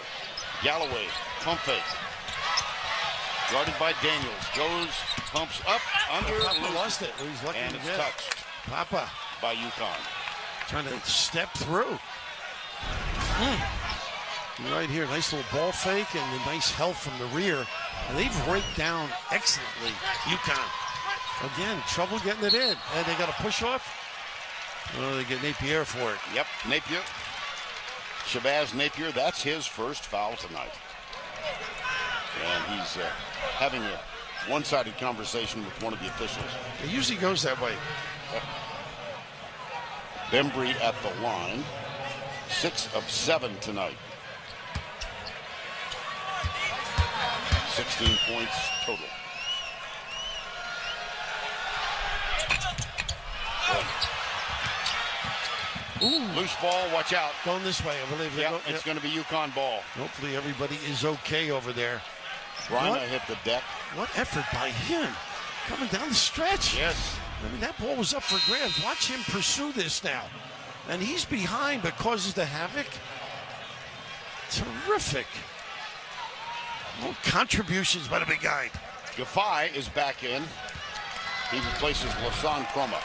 Galloway, pump fake. Guarded by Daniels. Goes, pumps up, under. Papa lost it. He's lucky and to it's get touched Papa by UConn. trying to step through. Right here, nice little ball fake and a nice help from the rear. And they've raked down excellently, UConn. Again, trouble getting it in. And they got a push off. Oh, they get Napier for it. Yep, Napier. Shabazz Napier, that's his first foul tonight. And he's having a one-sided conversation with one of the officials. It usually goes that way. Bembry at the line, 6 of 7 tonight. 16 points total. Ooh. Loose ball, watch out. Going this way, I believe. Yeah, it's going to be UConn ball. Hopefully everybody is okay over there. Reina hit the deck. What effort by him. Coming down the stretch. Yes. I mean, that ball was up for grabs. Watch him pursue this now. And he's behind, but causes the havoc. Terrific. Oh, contributions by the big guy. Gafai is back in. He replaces Lasan Chroma.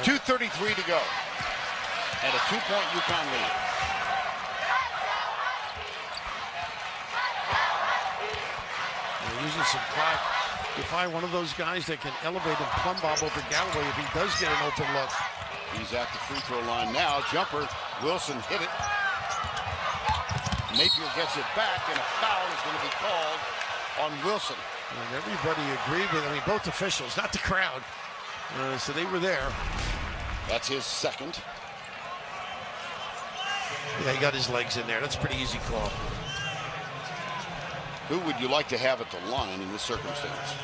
2:33 to go. And a 2-point UConn lead. They're using some clock. Gafai, one of those guys that can elevate and plumb bob over Galloway if he does get an open look. He's at the free throw line now. Jumper. Wilson hit it. Napier gets it back, and a foul is going to be called on Wilson. And everybody agreed with, I mean, both officials, not the crowd. So they were there. That's his second. Yeah, he got his legs in there. That's a pretty easy call. Who would you like to have at the line in this circumstance?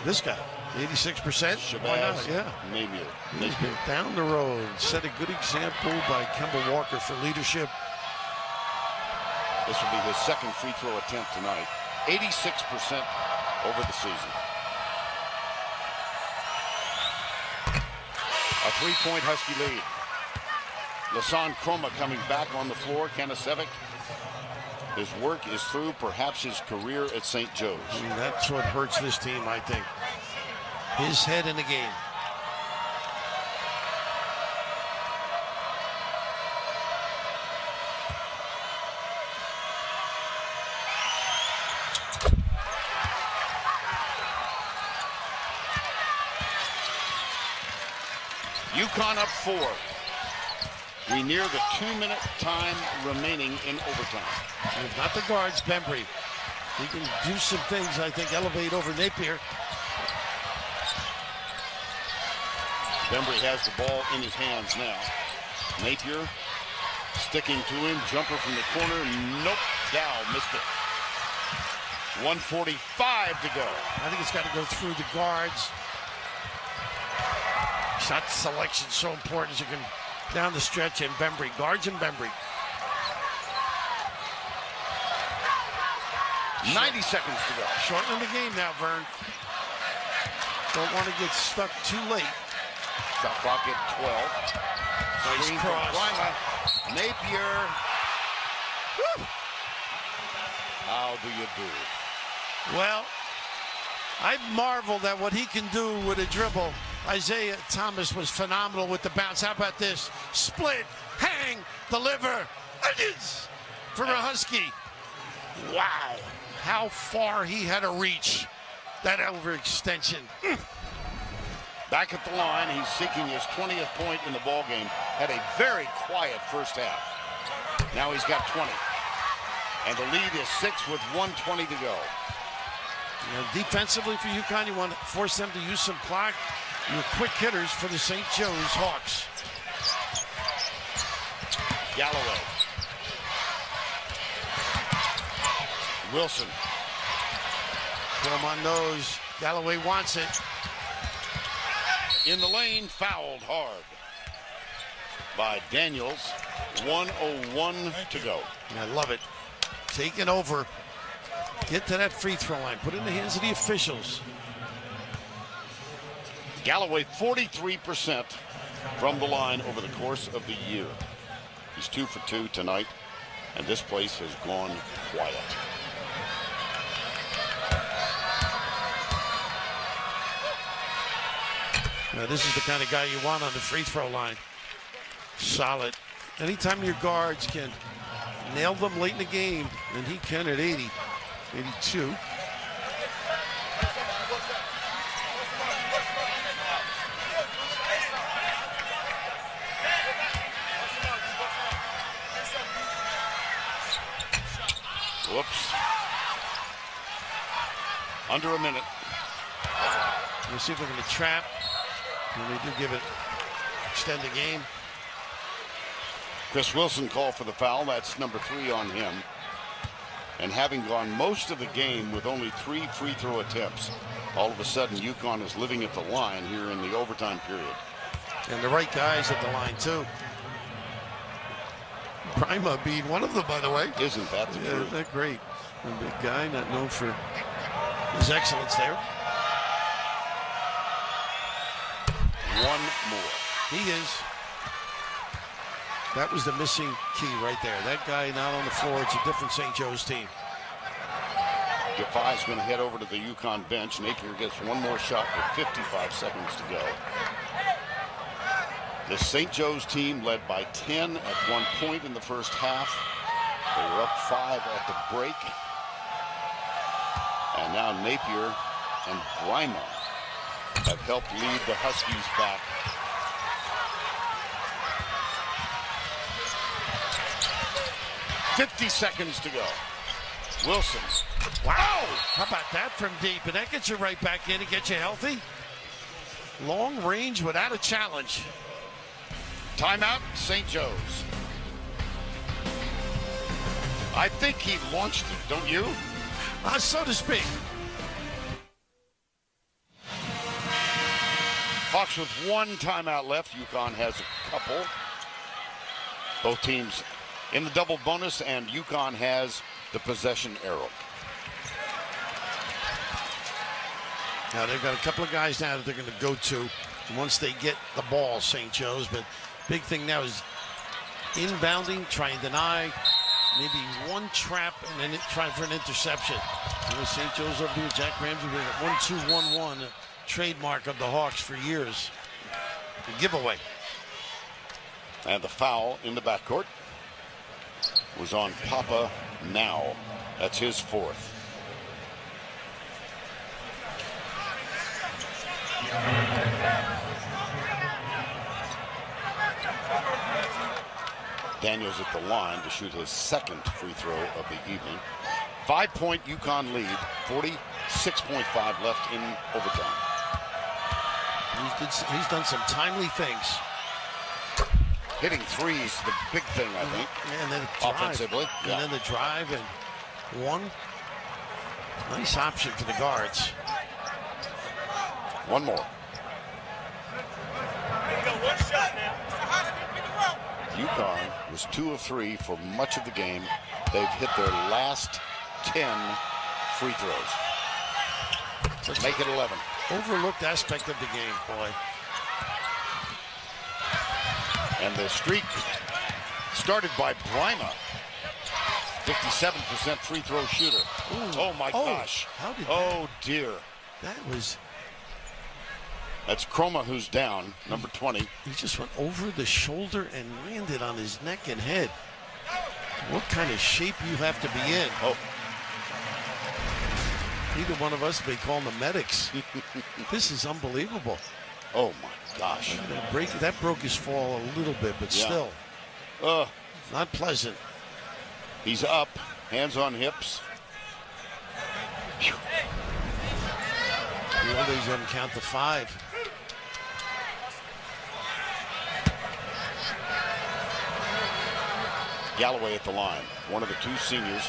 This guy, 86%. Shabazz, yeah. Napier. He's been down the road. Set a good example by Kemba Walker for leadership. This will be his second free throw attempt tonight. 86% over the season. A 3-point Husky lead. Lasan Chroma coming back on the floor. Kanasevic, his work is through, perhaps his career at St. Joe's. And that's what hurts this team, I think. His head in the game. UConn up 4. We near the 2-minute time remaining in overtime. If not the guards, Bembry. He can do some things, I think, elevate over Napier. Bembry has the ball in his hands now. Napier sticking to him. Jumper from the corner. Nope. Dow missed it. 1:45 to go. I think it's got to go through the guards. Shot selection so important as you can down the stretch, and Bembry. Guards and Bembry. 90 seconds to go. Shortening the game now, Vern. Don't want to get stuck too late. Shot clock at 12. Nice Screen cross. from Reina. Napier. Woo. How do you do? Well, I marveled at what he can do with a dribble. Isaiah Thomas was phenomenal with the bounce. How about this? Split, hang, deliver, onions for a Husky. Wow, how far he had to reach. That overextension. Back at the line, he's seeking his 20th point in the ball game. Had a very quiet first half. Now he's got 20. And the lead is 6 with 1:20 to go. Defensively for UConn, you want to force them to use some clock. Your quick hitters for the St. Joe's Hawks. Galloway. Wilson. Come on those. Galloway wants it. In the lane, fouled hard by Daniels. 1:01 to go. I love it. Taking over. Get to that free throw line. Put it in the hands of the officials. Galloway 43% from the line over the course of the year. He's 2 for 2 tonight, and this place has gone quiet. Now, this is the kind of guy you want on the free throw line. Solid. Anytime your guards can nail them late in the game, and he can at 80, 82. Whoops. Under a minute. We'll see if we're going to trap. And we do give it, extend the game. Chris Wilson called for the foul. That's number 3 on him. And having gone most of the game with only 3 free throw attempts, all of a sudden UConn is living at the line here in the overtime period. And the right guys at the line, too. Prima being one of them, by the way. Isn't that the truth? Isn't that great? A big guy, not known for his excellence there. One more. He is. That was the missing key right there. That guy not on the floor. It's a different St. Joe's team. Defy's going to head over to the UConn bench. Napier gets one more shot with 55 seconds to go. The St. Joe's team led by 10 at one point in the first half. They were up 5 at the break. And now Napier and Brima have helped lead the Huskies back. .50 seconds to go. Wilson. Wow! How about that from deep? And that gets you right back in and gets you healthy. Long range without a challenge. Timeout, St. Joe's. I think he launched it, don't you? So to speak. Hawks with one timeout left. UConn has a couple. Both teams in the double bonus, and UConn has the possession arrow. Now they've got a couple of guys now that they're going to go to once they get the ball, St. Joe's. But big thing now is inbounding, try and deny, maybe one trap, and then try for an interception. St. Joe's over here, Jack Ramsey with a 1-2-1-1, a trademark of the Hawks for years. A giveaway. And the foul in the backcourt was on Papa now. That's his 4th. Daniels at the line to shoot his 2nd free throw of the evening. 5-point UConn lead, 46.5 left in overtime. He's done some timely things. Hitting threes, the big thing, I think. And then the drive. Offensively. And Yeah. then the drive and one. Nice option for the guards. One more. UConn was 2 of 3 for much of the game. They've hit their last 10 free throws. Let's make it 11. Overlooked aspect of the game, boy. And the streak started by Brima. 57% free throw shooter. Ooh. Oh my gosh. How did oh dear. That was. That's Chroma who's down, number 20. He just went over the shoulder and landed on his neck and head. What kind of shape you have to be in? Oh. Neither one of us may call them medics. This is unbelievable. Oh my gosh. That broke his fall a little bit, but Yeah. still. Not pleasant. He's up, hands on hips. The others didn't count to 5. Galloway at the line, one of the 2 seniors,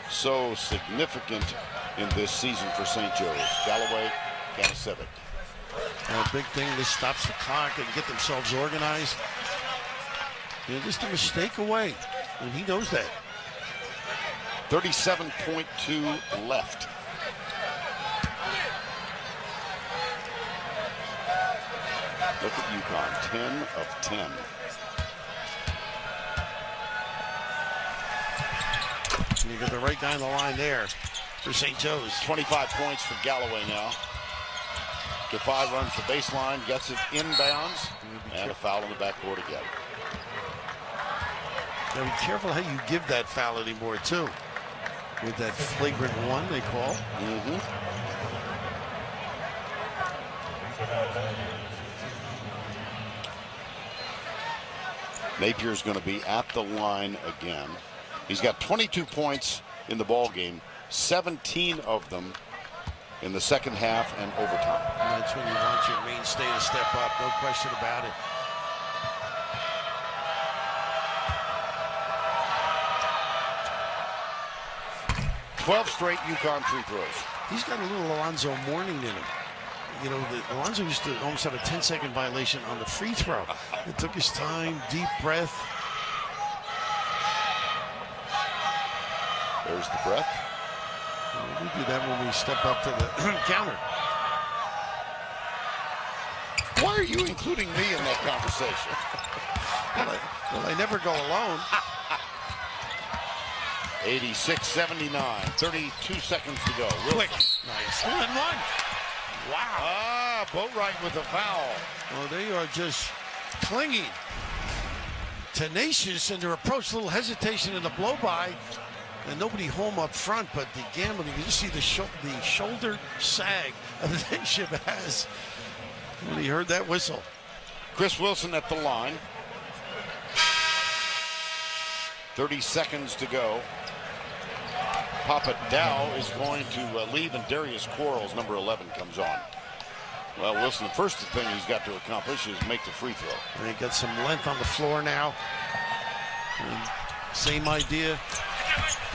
so significant in this season for St. Joe's. Galloway, Kanasevic. A big thing, this stops the clock and get themselves organized. Just a mistake away, and he knows that. 37.2 left. Look at UConn, 10 of 10. And you got the right guy on the line there for St. Joe's. 25 points for Galloway now. Defy runs the baseline, gets it inbounds, and a foul in the backcourt again. Now be careful how you give that foul anymore, too. With that flagrant 1 they call. Napier's going to be at the line again. He's got 22 points in the ball game, 17 of them in the second half and overtime. And that's when you want your mainstay to step up, no question about it. "12 straight UConn free throws." He's got a little Alonzo Mourning in him. You know, Alonzo used to almost have a 10-second violation on the free throw. It took his time, deep breath. There's the breath. We do that when we step up to the counter. Why are you including me in that conversation? Well, I never go alone. 86-79, 32 seconds to go. Quick. Nice. 1-1. Wow. Boatwright with a foul. Well, they are just clinging. Tenacious in their approach. A little hesitation in the blow-by. And nobody home up front, but the gambling, you just see the shoulder sag that Shabazz when he heard that whistle. Chris Wilson at the line. 30 seconds to go. Papa Dow is going to leave, and Darius Quarles, number 11, comes on. Well, Wilson, the first thing he's got to accomplish is make the free throw. And he got some length on the floor now. And same idea.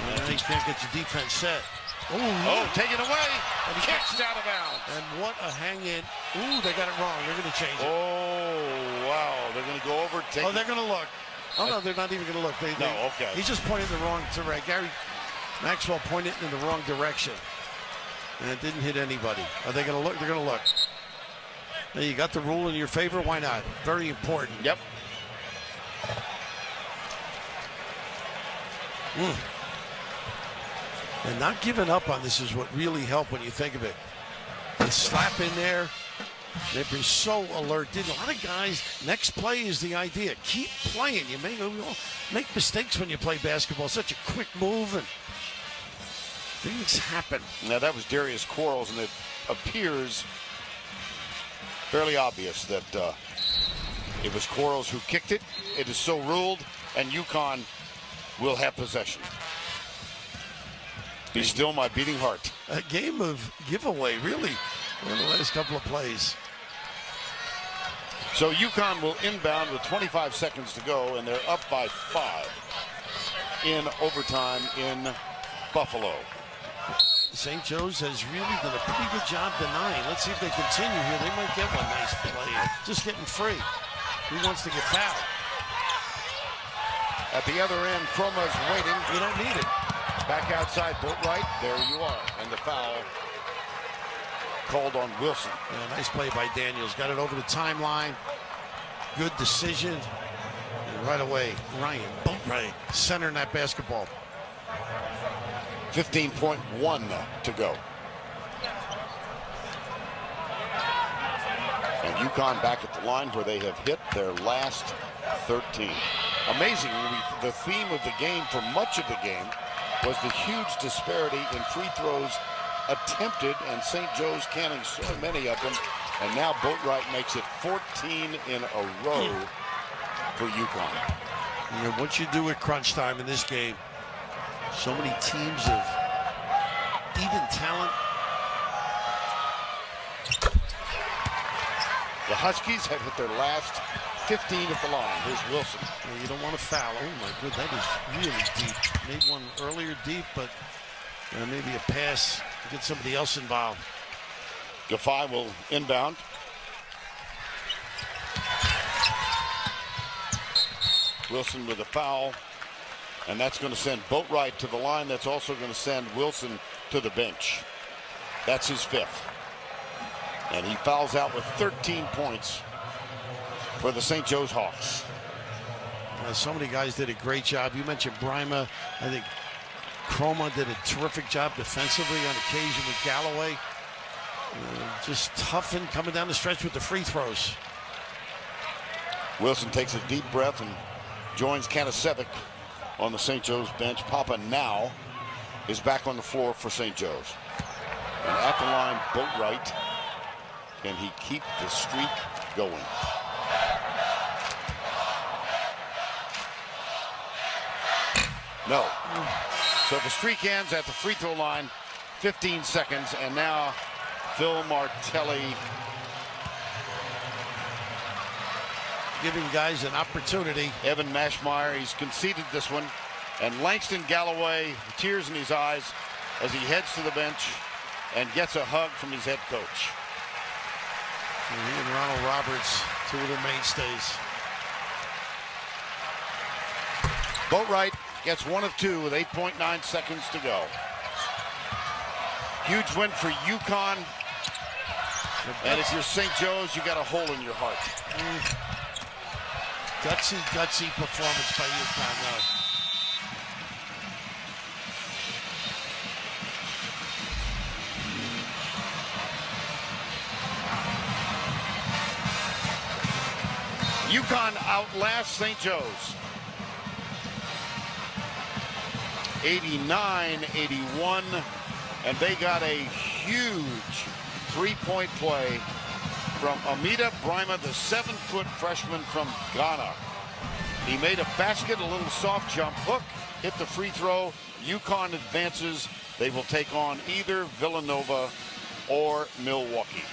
And he can't get your defense set. Oh, taken away. And he kicked out of bounds. And what a hang-in. Ooh, they got it wrong. They're going to change it. Oh, wow. They're going to go over. Oh, they're going to look. Oh, no, they're not even going to look. No, okay. He's just pointing in the wrong direction. Gary Maxwell pointed in the wrong direction. And it didn't hit anybody. Are they going to look? They're going to look. Now, you got the rule in your favor. Why not? Very important. Yep. And not giving up on this is what really helped when you think of it. The slap in there. They've been so alert. A lot of guys, next play is the idea. Keep playing. You may make mistakes when you play basketball. Such a quick move and things happen. Now that was Darius Quarles, and it appears fairly obvious that it was Quarles who kicked it. It is so ruled, and UConn will have possession. Be still my beating heart. A game of giveaway, really, in the last couple of plays. So UConn will inbound with 25 seconds to go, and they're up by 5 in overtime in Buffalo. St. Joe's has really done a pretty good job denying. Let's see if they continue here. They might get one nice play. Just getting free. Who wants to get fouled? At the other end, Chroma's waiting. You don't need it. Back outside, Boatwright. There you are. And the foul called on Wilson. Yeah, nice play by Daniels. Got it over the timeline. Good decision. And right away, Ryan Boatwright centering that basketball. 15.1 to go. And UConn back at the line where they have hit their last 13. Amazing. The theme of the game for much of the game was the huge disparity in free throws attempted, and St. Joe's canning so many of them. And now Boatwright makes it 14 in a row for UConn. And what you do at crunch time in this game, so many teams of even talent. The Huskies have hit their last 15 at the line. Here's Wilson. Well, you don't want to foul. Oh my goodness, that is really deep. Made one earlier deep, but maybe a pass to get somebody else involved. Gaffey will inbound. Wilson with a foul, and that's going to send Boatwright to the line. That's also going to send Wilson to the bench. That's his 5th. And he fouls out with 13 points for the St. Joe's Hawks. So many guys did a great job. You mentioned Brima. I think Chroma did a terrific job defensively on occasion with Galloway. Just toughened coming down the stretch with the free throws. Wilson takes a deep breath and joins Kanasevic on the St. Joe's bench. Papa now is back on the floor for St. Joe's. And at the line, Boatwright. Can he keep the streak going? No. So the streak ends at the free throw line, 15 seconds, and now Phil Martelli. Giving guys an opportunity. Evan Mashmeyer, he's conceded this one. And Langston Galloway, tears in his eyes as he heads to the bench and gets a hug from his head coach. And he and Ronald Roberts, two of the mainstays. Boatwright gets 1 of 2 with 8.9 seconds to go. Huge win for UConn. And if you're St. Joe's, you got a hole in your heart. Gutsy performance by UConn, though. UConn outlasts St. Joe's. 89-81, and they got a huge three-point play from Amida Brima, the 7-foot freshman from Ghana. He made a basket, a little soft jump hook, hit the free throw. UConn advances. They will take on either Villanova or Milwaukee.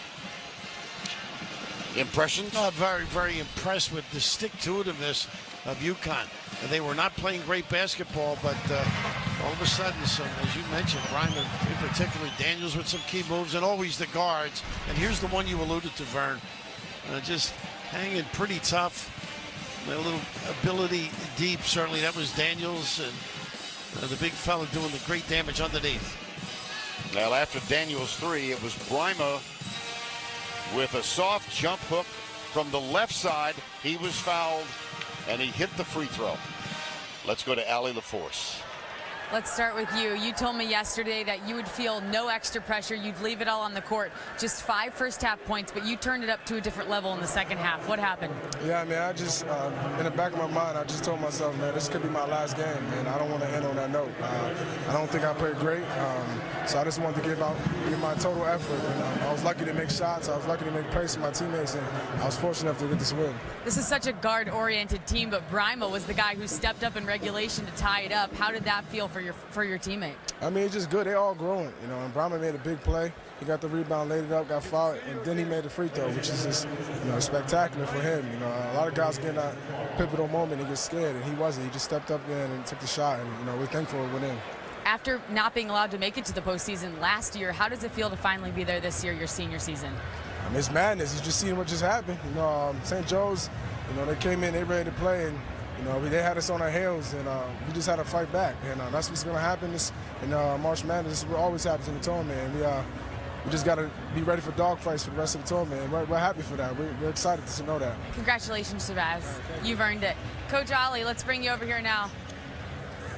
Impressions? Very, very impressed with the stick-to-itiveness of UConn. And they were not playing great basketball, but all of a sudden, as you mentioned, Brian in particular, Daniels with some key moves, and always the guards. And here's the one you alluded to, Vern. Just hanging pretty tough. A little ability deep, certainly. That was Daniels, and the big fella doing the great damage underneath. Well, after Daniels' 3, it was Brima with a soft jump hook from the left side. He was fouled, and he hit the free throw. Let's go to Allie LaForce. Let's start with you. You told me yesterday that you would feel no extra pressure. You'd leave it all on the court. Just 5 first-half points, but you turned it up to a different level in the second half. What happened? Yeah, I mean, I just, in the back of my mind, I just told myself, man, this could be my last game, and I don't want to end on that note. I don't think I played great, so I just wanted to give my total effort. And I was lucky to make shots. I was lucky to make plays for my teammates, and I was fortunate enough to get this win. This is such a guard-oriented team, but Brima was the guy who stepped up in regulation to tie it up. How did that feel for your teammate? I mean, it's just good. They're all growing, and Brima made a big play. He got the rebound, laid it up, got fouled, and then he made the free throw, which is just, spectacular for him. A lot of guys get in that pivotal moment and get scared, and he wasn't. He just stepped up there and took the shot, and, we're thankful it went in. After not being allowed to make it to the postseason last year, how does it feel to finally be there this year, your senior season? I mean, it's madness. You just seeing what just happened. St. Joe's, they came in, they ready to play, and they had us on our heels, and we just had to fight back. And that's what's going to happen in March Madness. This is what always happens in the tournament. And we just got to be ready for dogfights for the rest of the tournament. And we're happy for that. We're excited to know that. Congratulations, Shabazz. You've earned it. Coach Ollie, let's bring you over here now.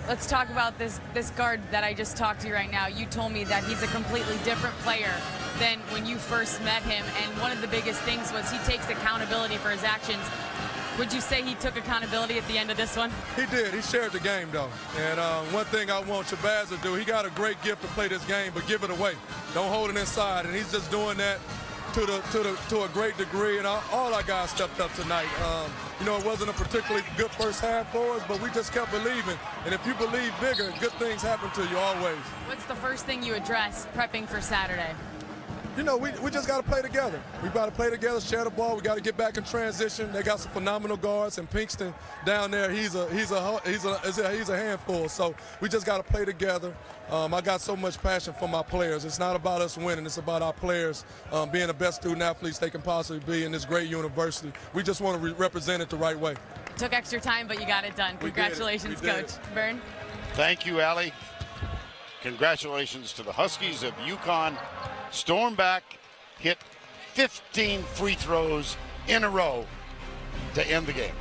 Let's talk about this guard that I just talked to you right now. You told me that he's a completely different player than when you first met him. And one of the biggest things was he takes accountability for his actions. Would you say he took accountability at the end of this one? He did. He shared the game, though. And one thing I want Shabazz to do, he got a great gift to play this game, but give it away. Don't hold it inside. And he's just doing that to a great degree. And all our guys stepped up tonight. It wasn't a particularly good first half for us, but we just kept believing. And if you believe bigger, good things happen to you always. What's the first thing you address prepping for Saturday? We just got to play together. We got to play together, share the ball. We got to get back in transition. They got some phenomenal guards, and Pinkston down there, he's a handful. So we just got to play together. I got so much passion for my players. It's not about us winning. It's about our players being the best student athletes they can possibly be in this great university. We just want to represent it the right way. Took extra time, but you got it done. Congratulations, Coach. Vern. Thank you, Allie. Congratulations to the Huskies of UConn. Storm back, hit 15 free throws in a row to end the game.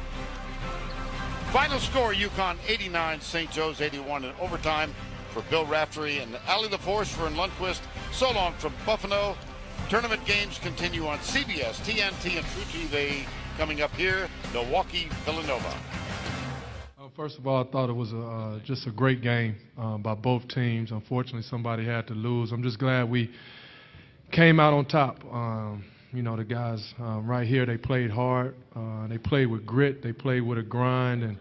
Final score, UConn 89, St. Joe's 81 in overtime. For Bill Raftery and Allie LaForce, for Lundquist, so long from Buffalo. Tournament games continue on CBS, TNT, and True TV. Coming up here, Milwaukee, Villanova. First of all, I thought it was just a great game by both teams. Unfortunately, somebody had to lose. I'm just glad we came out on top. The guys right here, they played hard. They played with grit. They played with a grind. And,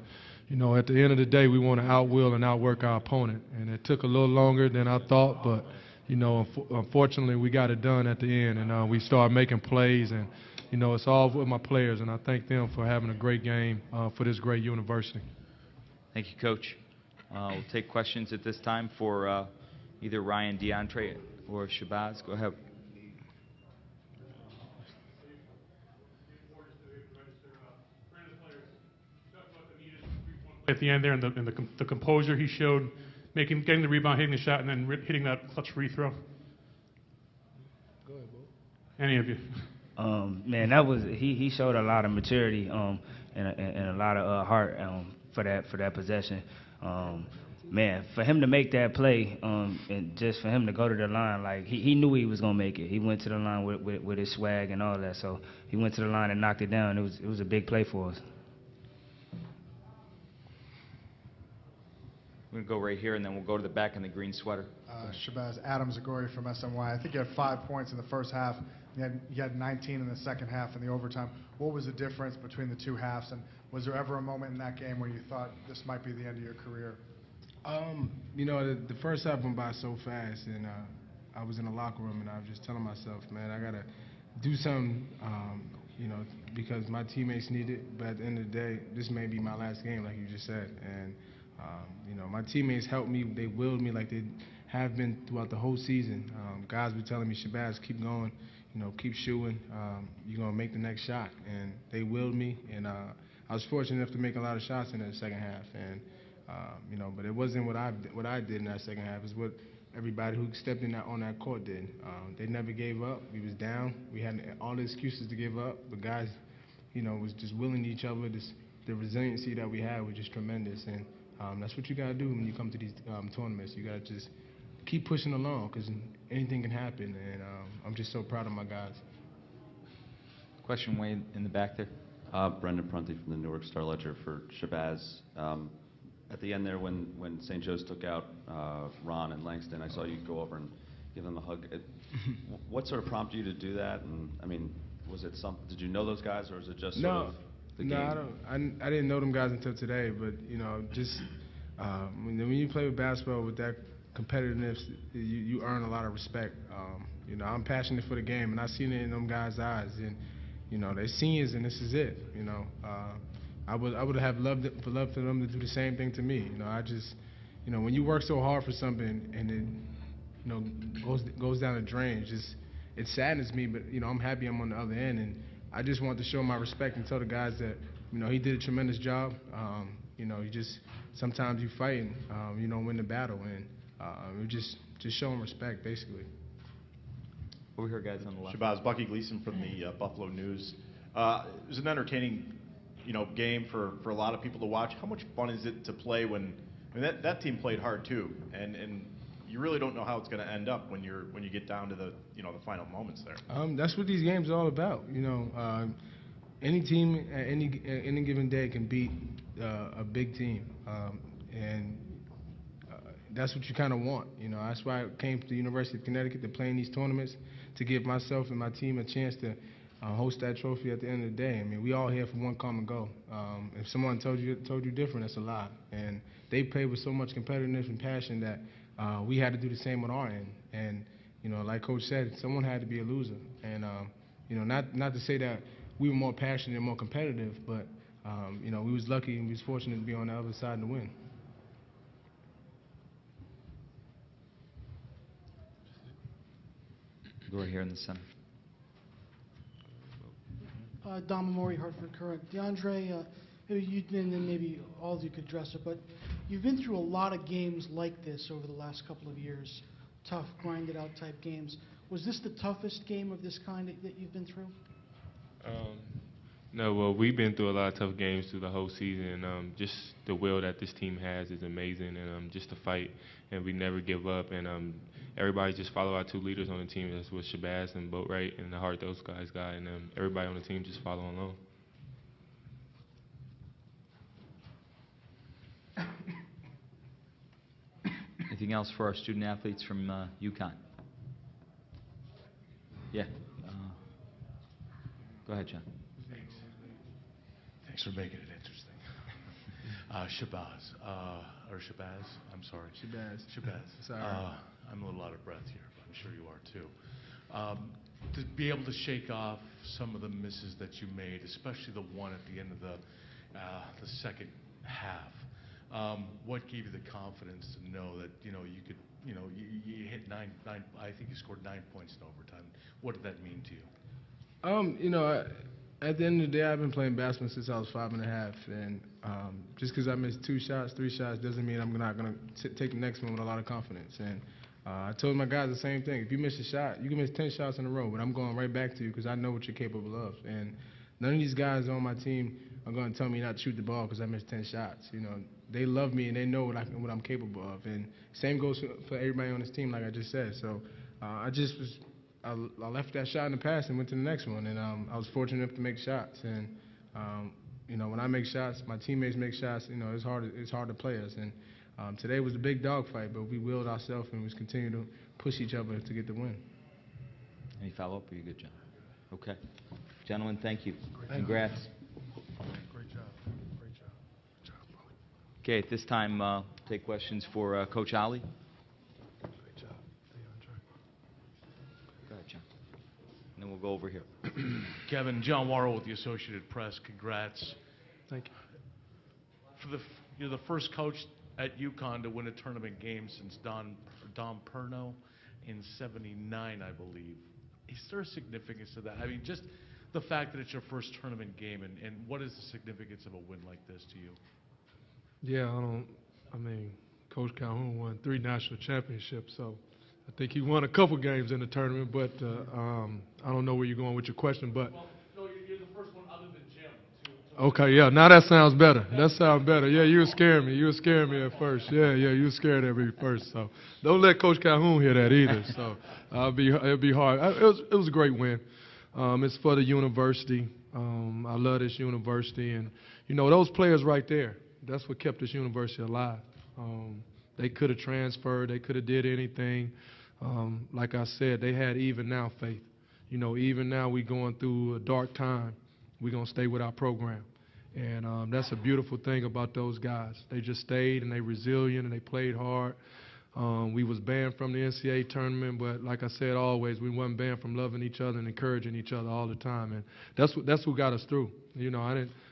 at the end of the day, we want to outwill and outwork our opponent. And it took a little longer than I thought, but Unfortunately, we got it done at the end, and we started making plays, and it's all with my players, and I thank them for having a great game for this great university. Thank you, Coach. We'll take questions at this time for either Ryan, DeAndre, or Shabazz. Go ahead. At the end there, and the composure he showed, getting the rebound, hitting the shot, and then hitting that clutch free throw. Go ahead, Bo. Any of you? Man, that was he showed a lot of maturity and a lot of heart for that possession. Man, for him to make that play and just for him to go to the line, like he knew he was gonna make it. He went to the line with his swag and all that. So he went to the line and knocked it down. It was a big play for us. We're going to go right here, and then we'll go to the back in the green sweater. Shabazz, Adam Zagori from SNY. I think you had 5 points in the first half. You had 19 in the second half in the overtime. What was the difference between the two halves, and was there ever a moment in that game where you thought this might be the end of your career? The first half went by so fast, and I was in the locker room, and I was just telling myself, man, I got to do something, because my teammates need it. But at the end of the day, this may be my last game, like you just said. And my teammates helped me. They willed me like they have been throughout the whole season. Guys were telling me, Shabazz, keep going, keep shooting. You're going to make the next shot. And they willed me. And I was fortunate enough to make a lot of shots in the second half. And, but it wasn't what I did in that second half. It's what everybody who stepped in on that court did. They never gave up. We was down. We had all the excuses to give up. But guys, was just willing to each other. The resiliency that we had was just tremendous. And that's what you got to do when you come to these tournaments. You got to just keep pushing along because anything can happen. And I'm just so proud of my guys. Question, Wayne, in the back there. Brendan Prunty from the Newark Star-Ledger for Shabazz. At the end there, when St. Joe's took out Ron and Langston, I saw you go over and give them a hug. What sort of prompted you to do that? And I mean, was it something? Did you know those guys, or was it just sort of the game? I didn't know them guys until today. But just when you play with basketball with that competitiveness, you earn a lot of respect. I'm passionate for the game, and I seen it in them guys' eyes. And they're seniors, and this is it. I would have loved for them to do the same thing to me. I just, when you work so hard for something and it, goes down the drain, it saddens me. But I'm happy I'm on the other end, and I just want to show my respect and tell the guys that he did a tremendous job. You just sometimes you fight and you don't win the battle, and just show them respect basically. Over here, guys on the left. Shabazz, Bucky Gleason from the Buffalo News. It was an entertaining game for a lot of people to watch. How much fun is it to play when that team played hard too, and you really don't know how it's going to end up when you get down to the the final moments there. That's what these games are all about. Any team at any given day can beat a big team, and that's what you kind of want. That's why I came to the University of Connecticut to play in these tournaments, to give myself and my team a chance to host that trophy at the end of the day. I mean, we all here for one common goal. If someone told you different, that's a lie. And they played with so much competitiveness and passion that we had to do the same on our end. And like Coach said, someone had to be a loser. And not to say that we were more passionate and more competitive, but we was lucky and we was fortunate to be on the other side and to win. Go right here in the center. Don Memori, Hartford Courant. DeAndre, maybe you and then maybe all of you could address it, but you've been through a lot of games like this over the last couple of years, tough, grinded out type games. Was this the toughest game of this kind that you've been through? No, well, we've been through a lot of tough games through the whole season. Just the will that this team has is amazing, and just to fight, and we never give up. And everybody just follow our two leaders on the team. That's with Shabazz and Boatwright, and the heart those guys got, and everybody on the team just follow along. Anything else for our student athletes from UConn? Yeah. Go ahead, John. Thanks for making it interesting. Shabazz, I'm sorry. Shabazz. Shabazz. Sorry. I'm a little out of breath here, but I'm sure you are too. To be able to shake off some of the misses that you made, especially the one at the end of the second half. What gave you the confidence to know that you could you hit nine? I think you scored 9 points in overtime. What did that mean to you? At the end of the day, I've been playing basketball since I was 5.5, and just because I missed 2 shots, 3 shots, doesn't mean I'm not going to take the next one with a lot of confidence. And I told my guys the same thing. If you miss a shot, you can miss 10 shots in a row, but I'm going right back to you because I know what you're capable of. And none of these guys on my team are going to tell me not to shoot the ball because I missed 10 shots. They love me and they know what I'm capable of. And same goes for everybody on this team, like I just said. So I left that shot in the past and went to the next one. And I was fortunate enough to make shots. And when I make shots, my teammates make shots. It's hard to play us. And today was a big dogfight, but we willed ourselves and we continue to push each other to get the win. Any follow-up? Are you good, John? Okay. Gentlemen, thank you. Congrats. Great job. Great job. Okay, at this time, take questions for Coach Ali. Great job, DeAndre. Go ahead, John. And then we'll go over here. Kevin, John Warrell with the Associated Press. Congrats. Thank you. You're the first coach at UConn to win a tournament game since Don Perno in '79, I believe. Is there a significance to that? I mean, just the fact that it's your first tournament game, and what is the significance of a win like this to you? Yeah, Coach Calhoun won 3 national championships, so I think he won a couple games in the tournament, but I don't know where you're going with your question, but. Well, no, you're the first one other than Jim. Okay, yeah, now that sounds better. That sounds better. Yeah, you were scaring me. You were scaring me at first. Yeah, you were scared at me first. So don't let Coach Calhoun hear that either. So it'll be hard. It was a great win. It's for the university. I love this university, and those players right there. That's what kept this university alive. They could have transferred. They could have did anything. Like I said, they had even now faith. Even now we going through a dark time. We're going to stay with our program. And that's a beautiful thing about those guys. They just stayed, and they resilient, and they played hard. We was banned from the NCAA tournament, but like I said always, we wasn't banned from loving each other and encouraging each other all the time. And that's what got us through.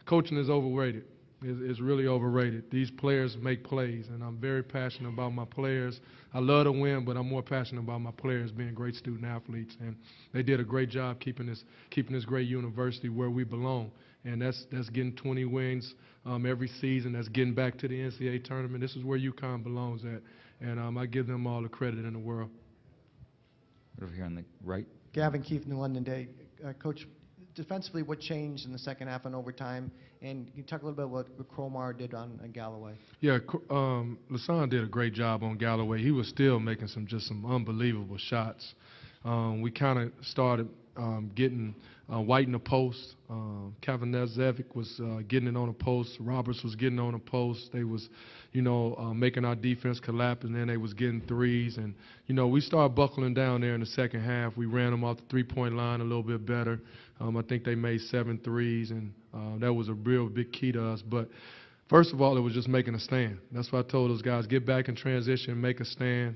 Coaching is overrated. It's really overrated. These players make plays, and I'm very passionate about my players. I love to win, but I'm more passionate about my players being great student athletes. And they did a great job keeping this great university where we belong. And that's getting 20 wins every season. That's getting back to the NCAA tournament. This is where UConn belongs at. And I give them all the credit in the world. Over here on the right. Gavin Keefe, New London Day. Coach, defensively, what changed in the second half and overtime? And can you talk a little bit about what Cromar did on Galloway? Yeah, Lasan did a great job on Galloway. He was still making some unbelievable shots. We kind of started getting White in the post. Kavanazevic was getting it on the post. Roberts was getting on the post. They was, making our defense collapse, and then they was getting threes. And, we started buckling down there in the second half. We ran them off the three-point line a little bit better. I think they made 7 threes, and that was a real big key to us. But first of all, it was just making a stand. That's why I told those guys, get back in transition, make a stand,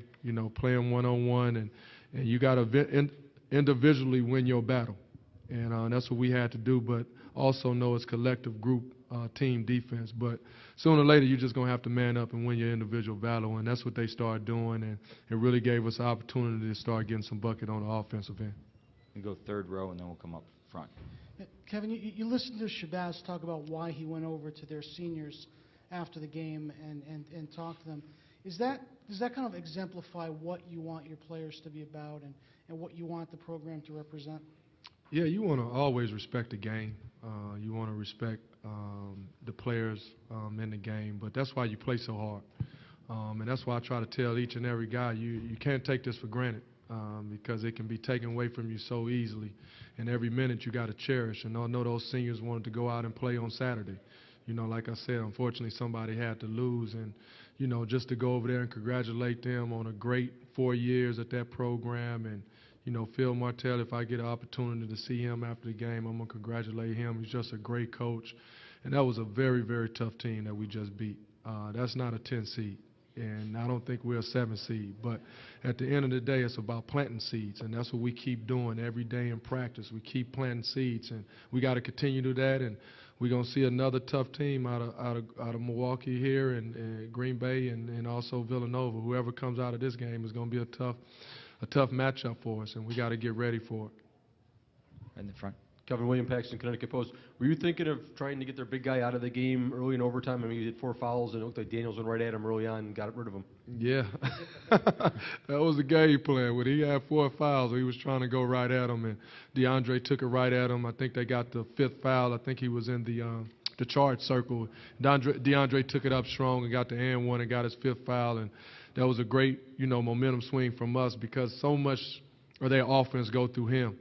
play them one-on-one, and you got to individually win your battle. And that's what we had to do, but also know it's collective group team defense. But sooner or later, you're just going to have to man up and win your individual battle, and that's what they started doing, and it really gave us the opportunity to start getting some bucket on the offensive end. We go third row, and then we'll come up front. Kevin, you listened to Shabazz talk about why he went over to their seniors after the game and talk to them. Does that kind of exemplify what you want your players to be about and what you want the program to represent? Yeah, you want to always respect the game. You want to respect the players in the game, but that's why you play so hard. And that's why I try to tell each and every guy, you can't take this for granted because it can be taken away from you so easily. And every minute you got to cherish. And I know those seniors wanted to go out and play on Saturday. Like I said, unfortunately somebody had to lose. And, just to go over there and congratulate them on a great 4 years at that program. And, Phil Martell, if I get an opportunity to see him after the game, I'm going to congratulate him. He's just a great coach. And that was a very, very tough team that we just beat. That's not a 10 seed. And I don't think we're a 7 seed. But at the end of the day, it's about planting seeds, and that's what we keep doing every day in practice. We keep planting seeds, and we got to continue to do that. And we're going to see another tough team out of Milwaukee here and Green Bay and also Villanova. Whoever comes out of this game is going to be a tough matchup for us, and we got to get ready for it. In the front. Kevin William, Paxton, Connecticut Post. Were you thinking of trying to get their big guy out of the game early in overtime? I mean, he did 4 fouls, and it looked like Daniels went right at him early on and got rid of him. Yeah. That was the game plan. When he had 4 fouls, he was trying to go right at him, and DeAndre took it right at him. I think they got the 5th foul. I think he was in the charge circle. DeAndre took it up strong and got the and one and got his 5th foul, and that was a great, momentum swing from us because so much of their offense go through him.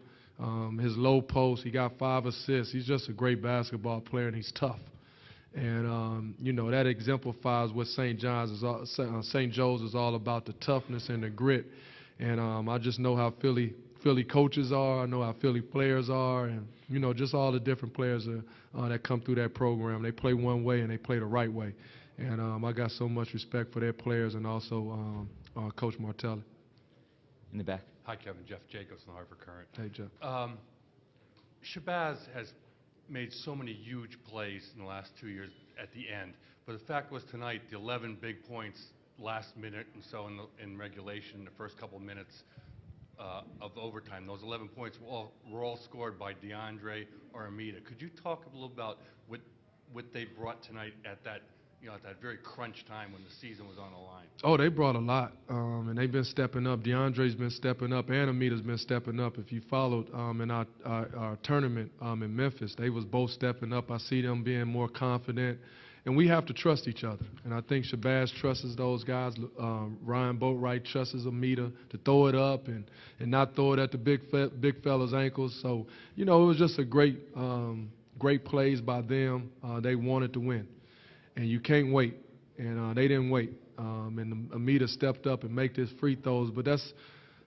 His low post, he got 5 assists. He's just a great basketball player, and he's tough. And, that exemplifies what St. Joe's is all about, the toughness and the grit. And I just know how Philly coaches are. I know how Philly players are. And, just all the different players that come through that program. They play one way, and they play the right way. And I got so much respect for their players and also Coach Martelli. In the back. Hi, Kevin. Jeff Jacobs from the Hartford Current. Hey, Jeff. Shabazz has made so many huge plays in the last 2 years at the end. But the fact was tonight, the 11 big points last minute and so in regulation, the first couple of minutes of overtime, those 11 points were all scored by DeAndre or Amita. Could you talk a little about what they brought tonight at that very crunch time when the season was on the line? Oh, they brought a lot, and they've been stepping up. DeAndre's been stepping up, and Amita's been stepping up. If you followed in our tournament in Memphis, they was both stepping up. I see them being more confident, and we have to trust each other. And I think Shabazz trusts those guys. Ryan Boatwright trusts Amita to throw it up and not throw it at the big fella's ankles. So, it was just a great plays by them. They wanted to win. And you can't wait, and they didn't wait. And Amita stepped up and make his free throws, but that's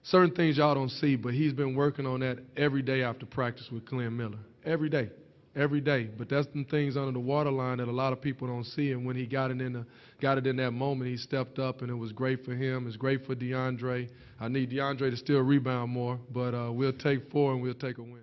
certain things y'all don't see, but he's been working on that every day after practice with Glenn Miller. Every day. But that's the things under the waterline that a lot of people don't see, and when he got it in that moment, he stepped up, and it was great for him. It's great for DeAndre. I need DeAndre to still rebound more, but we'll take 4 and we'll take a win.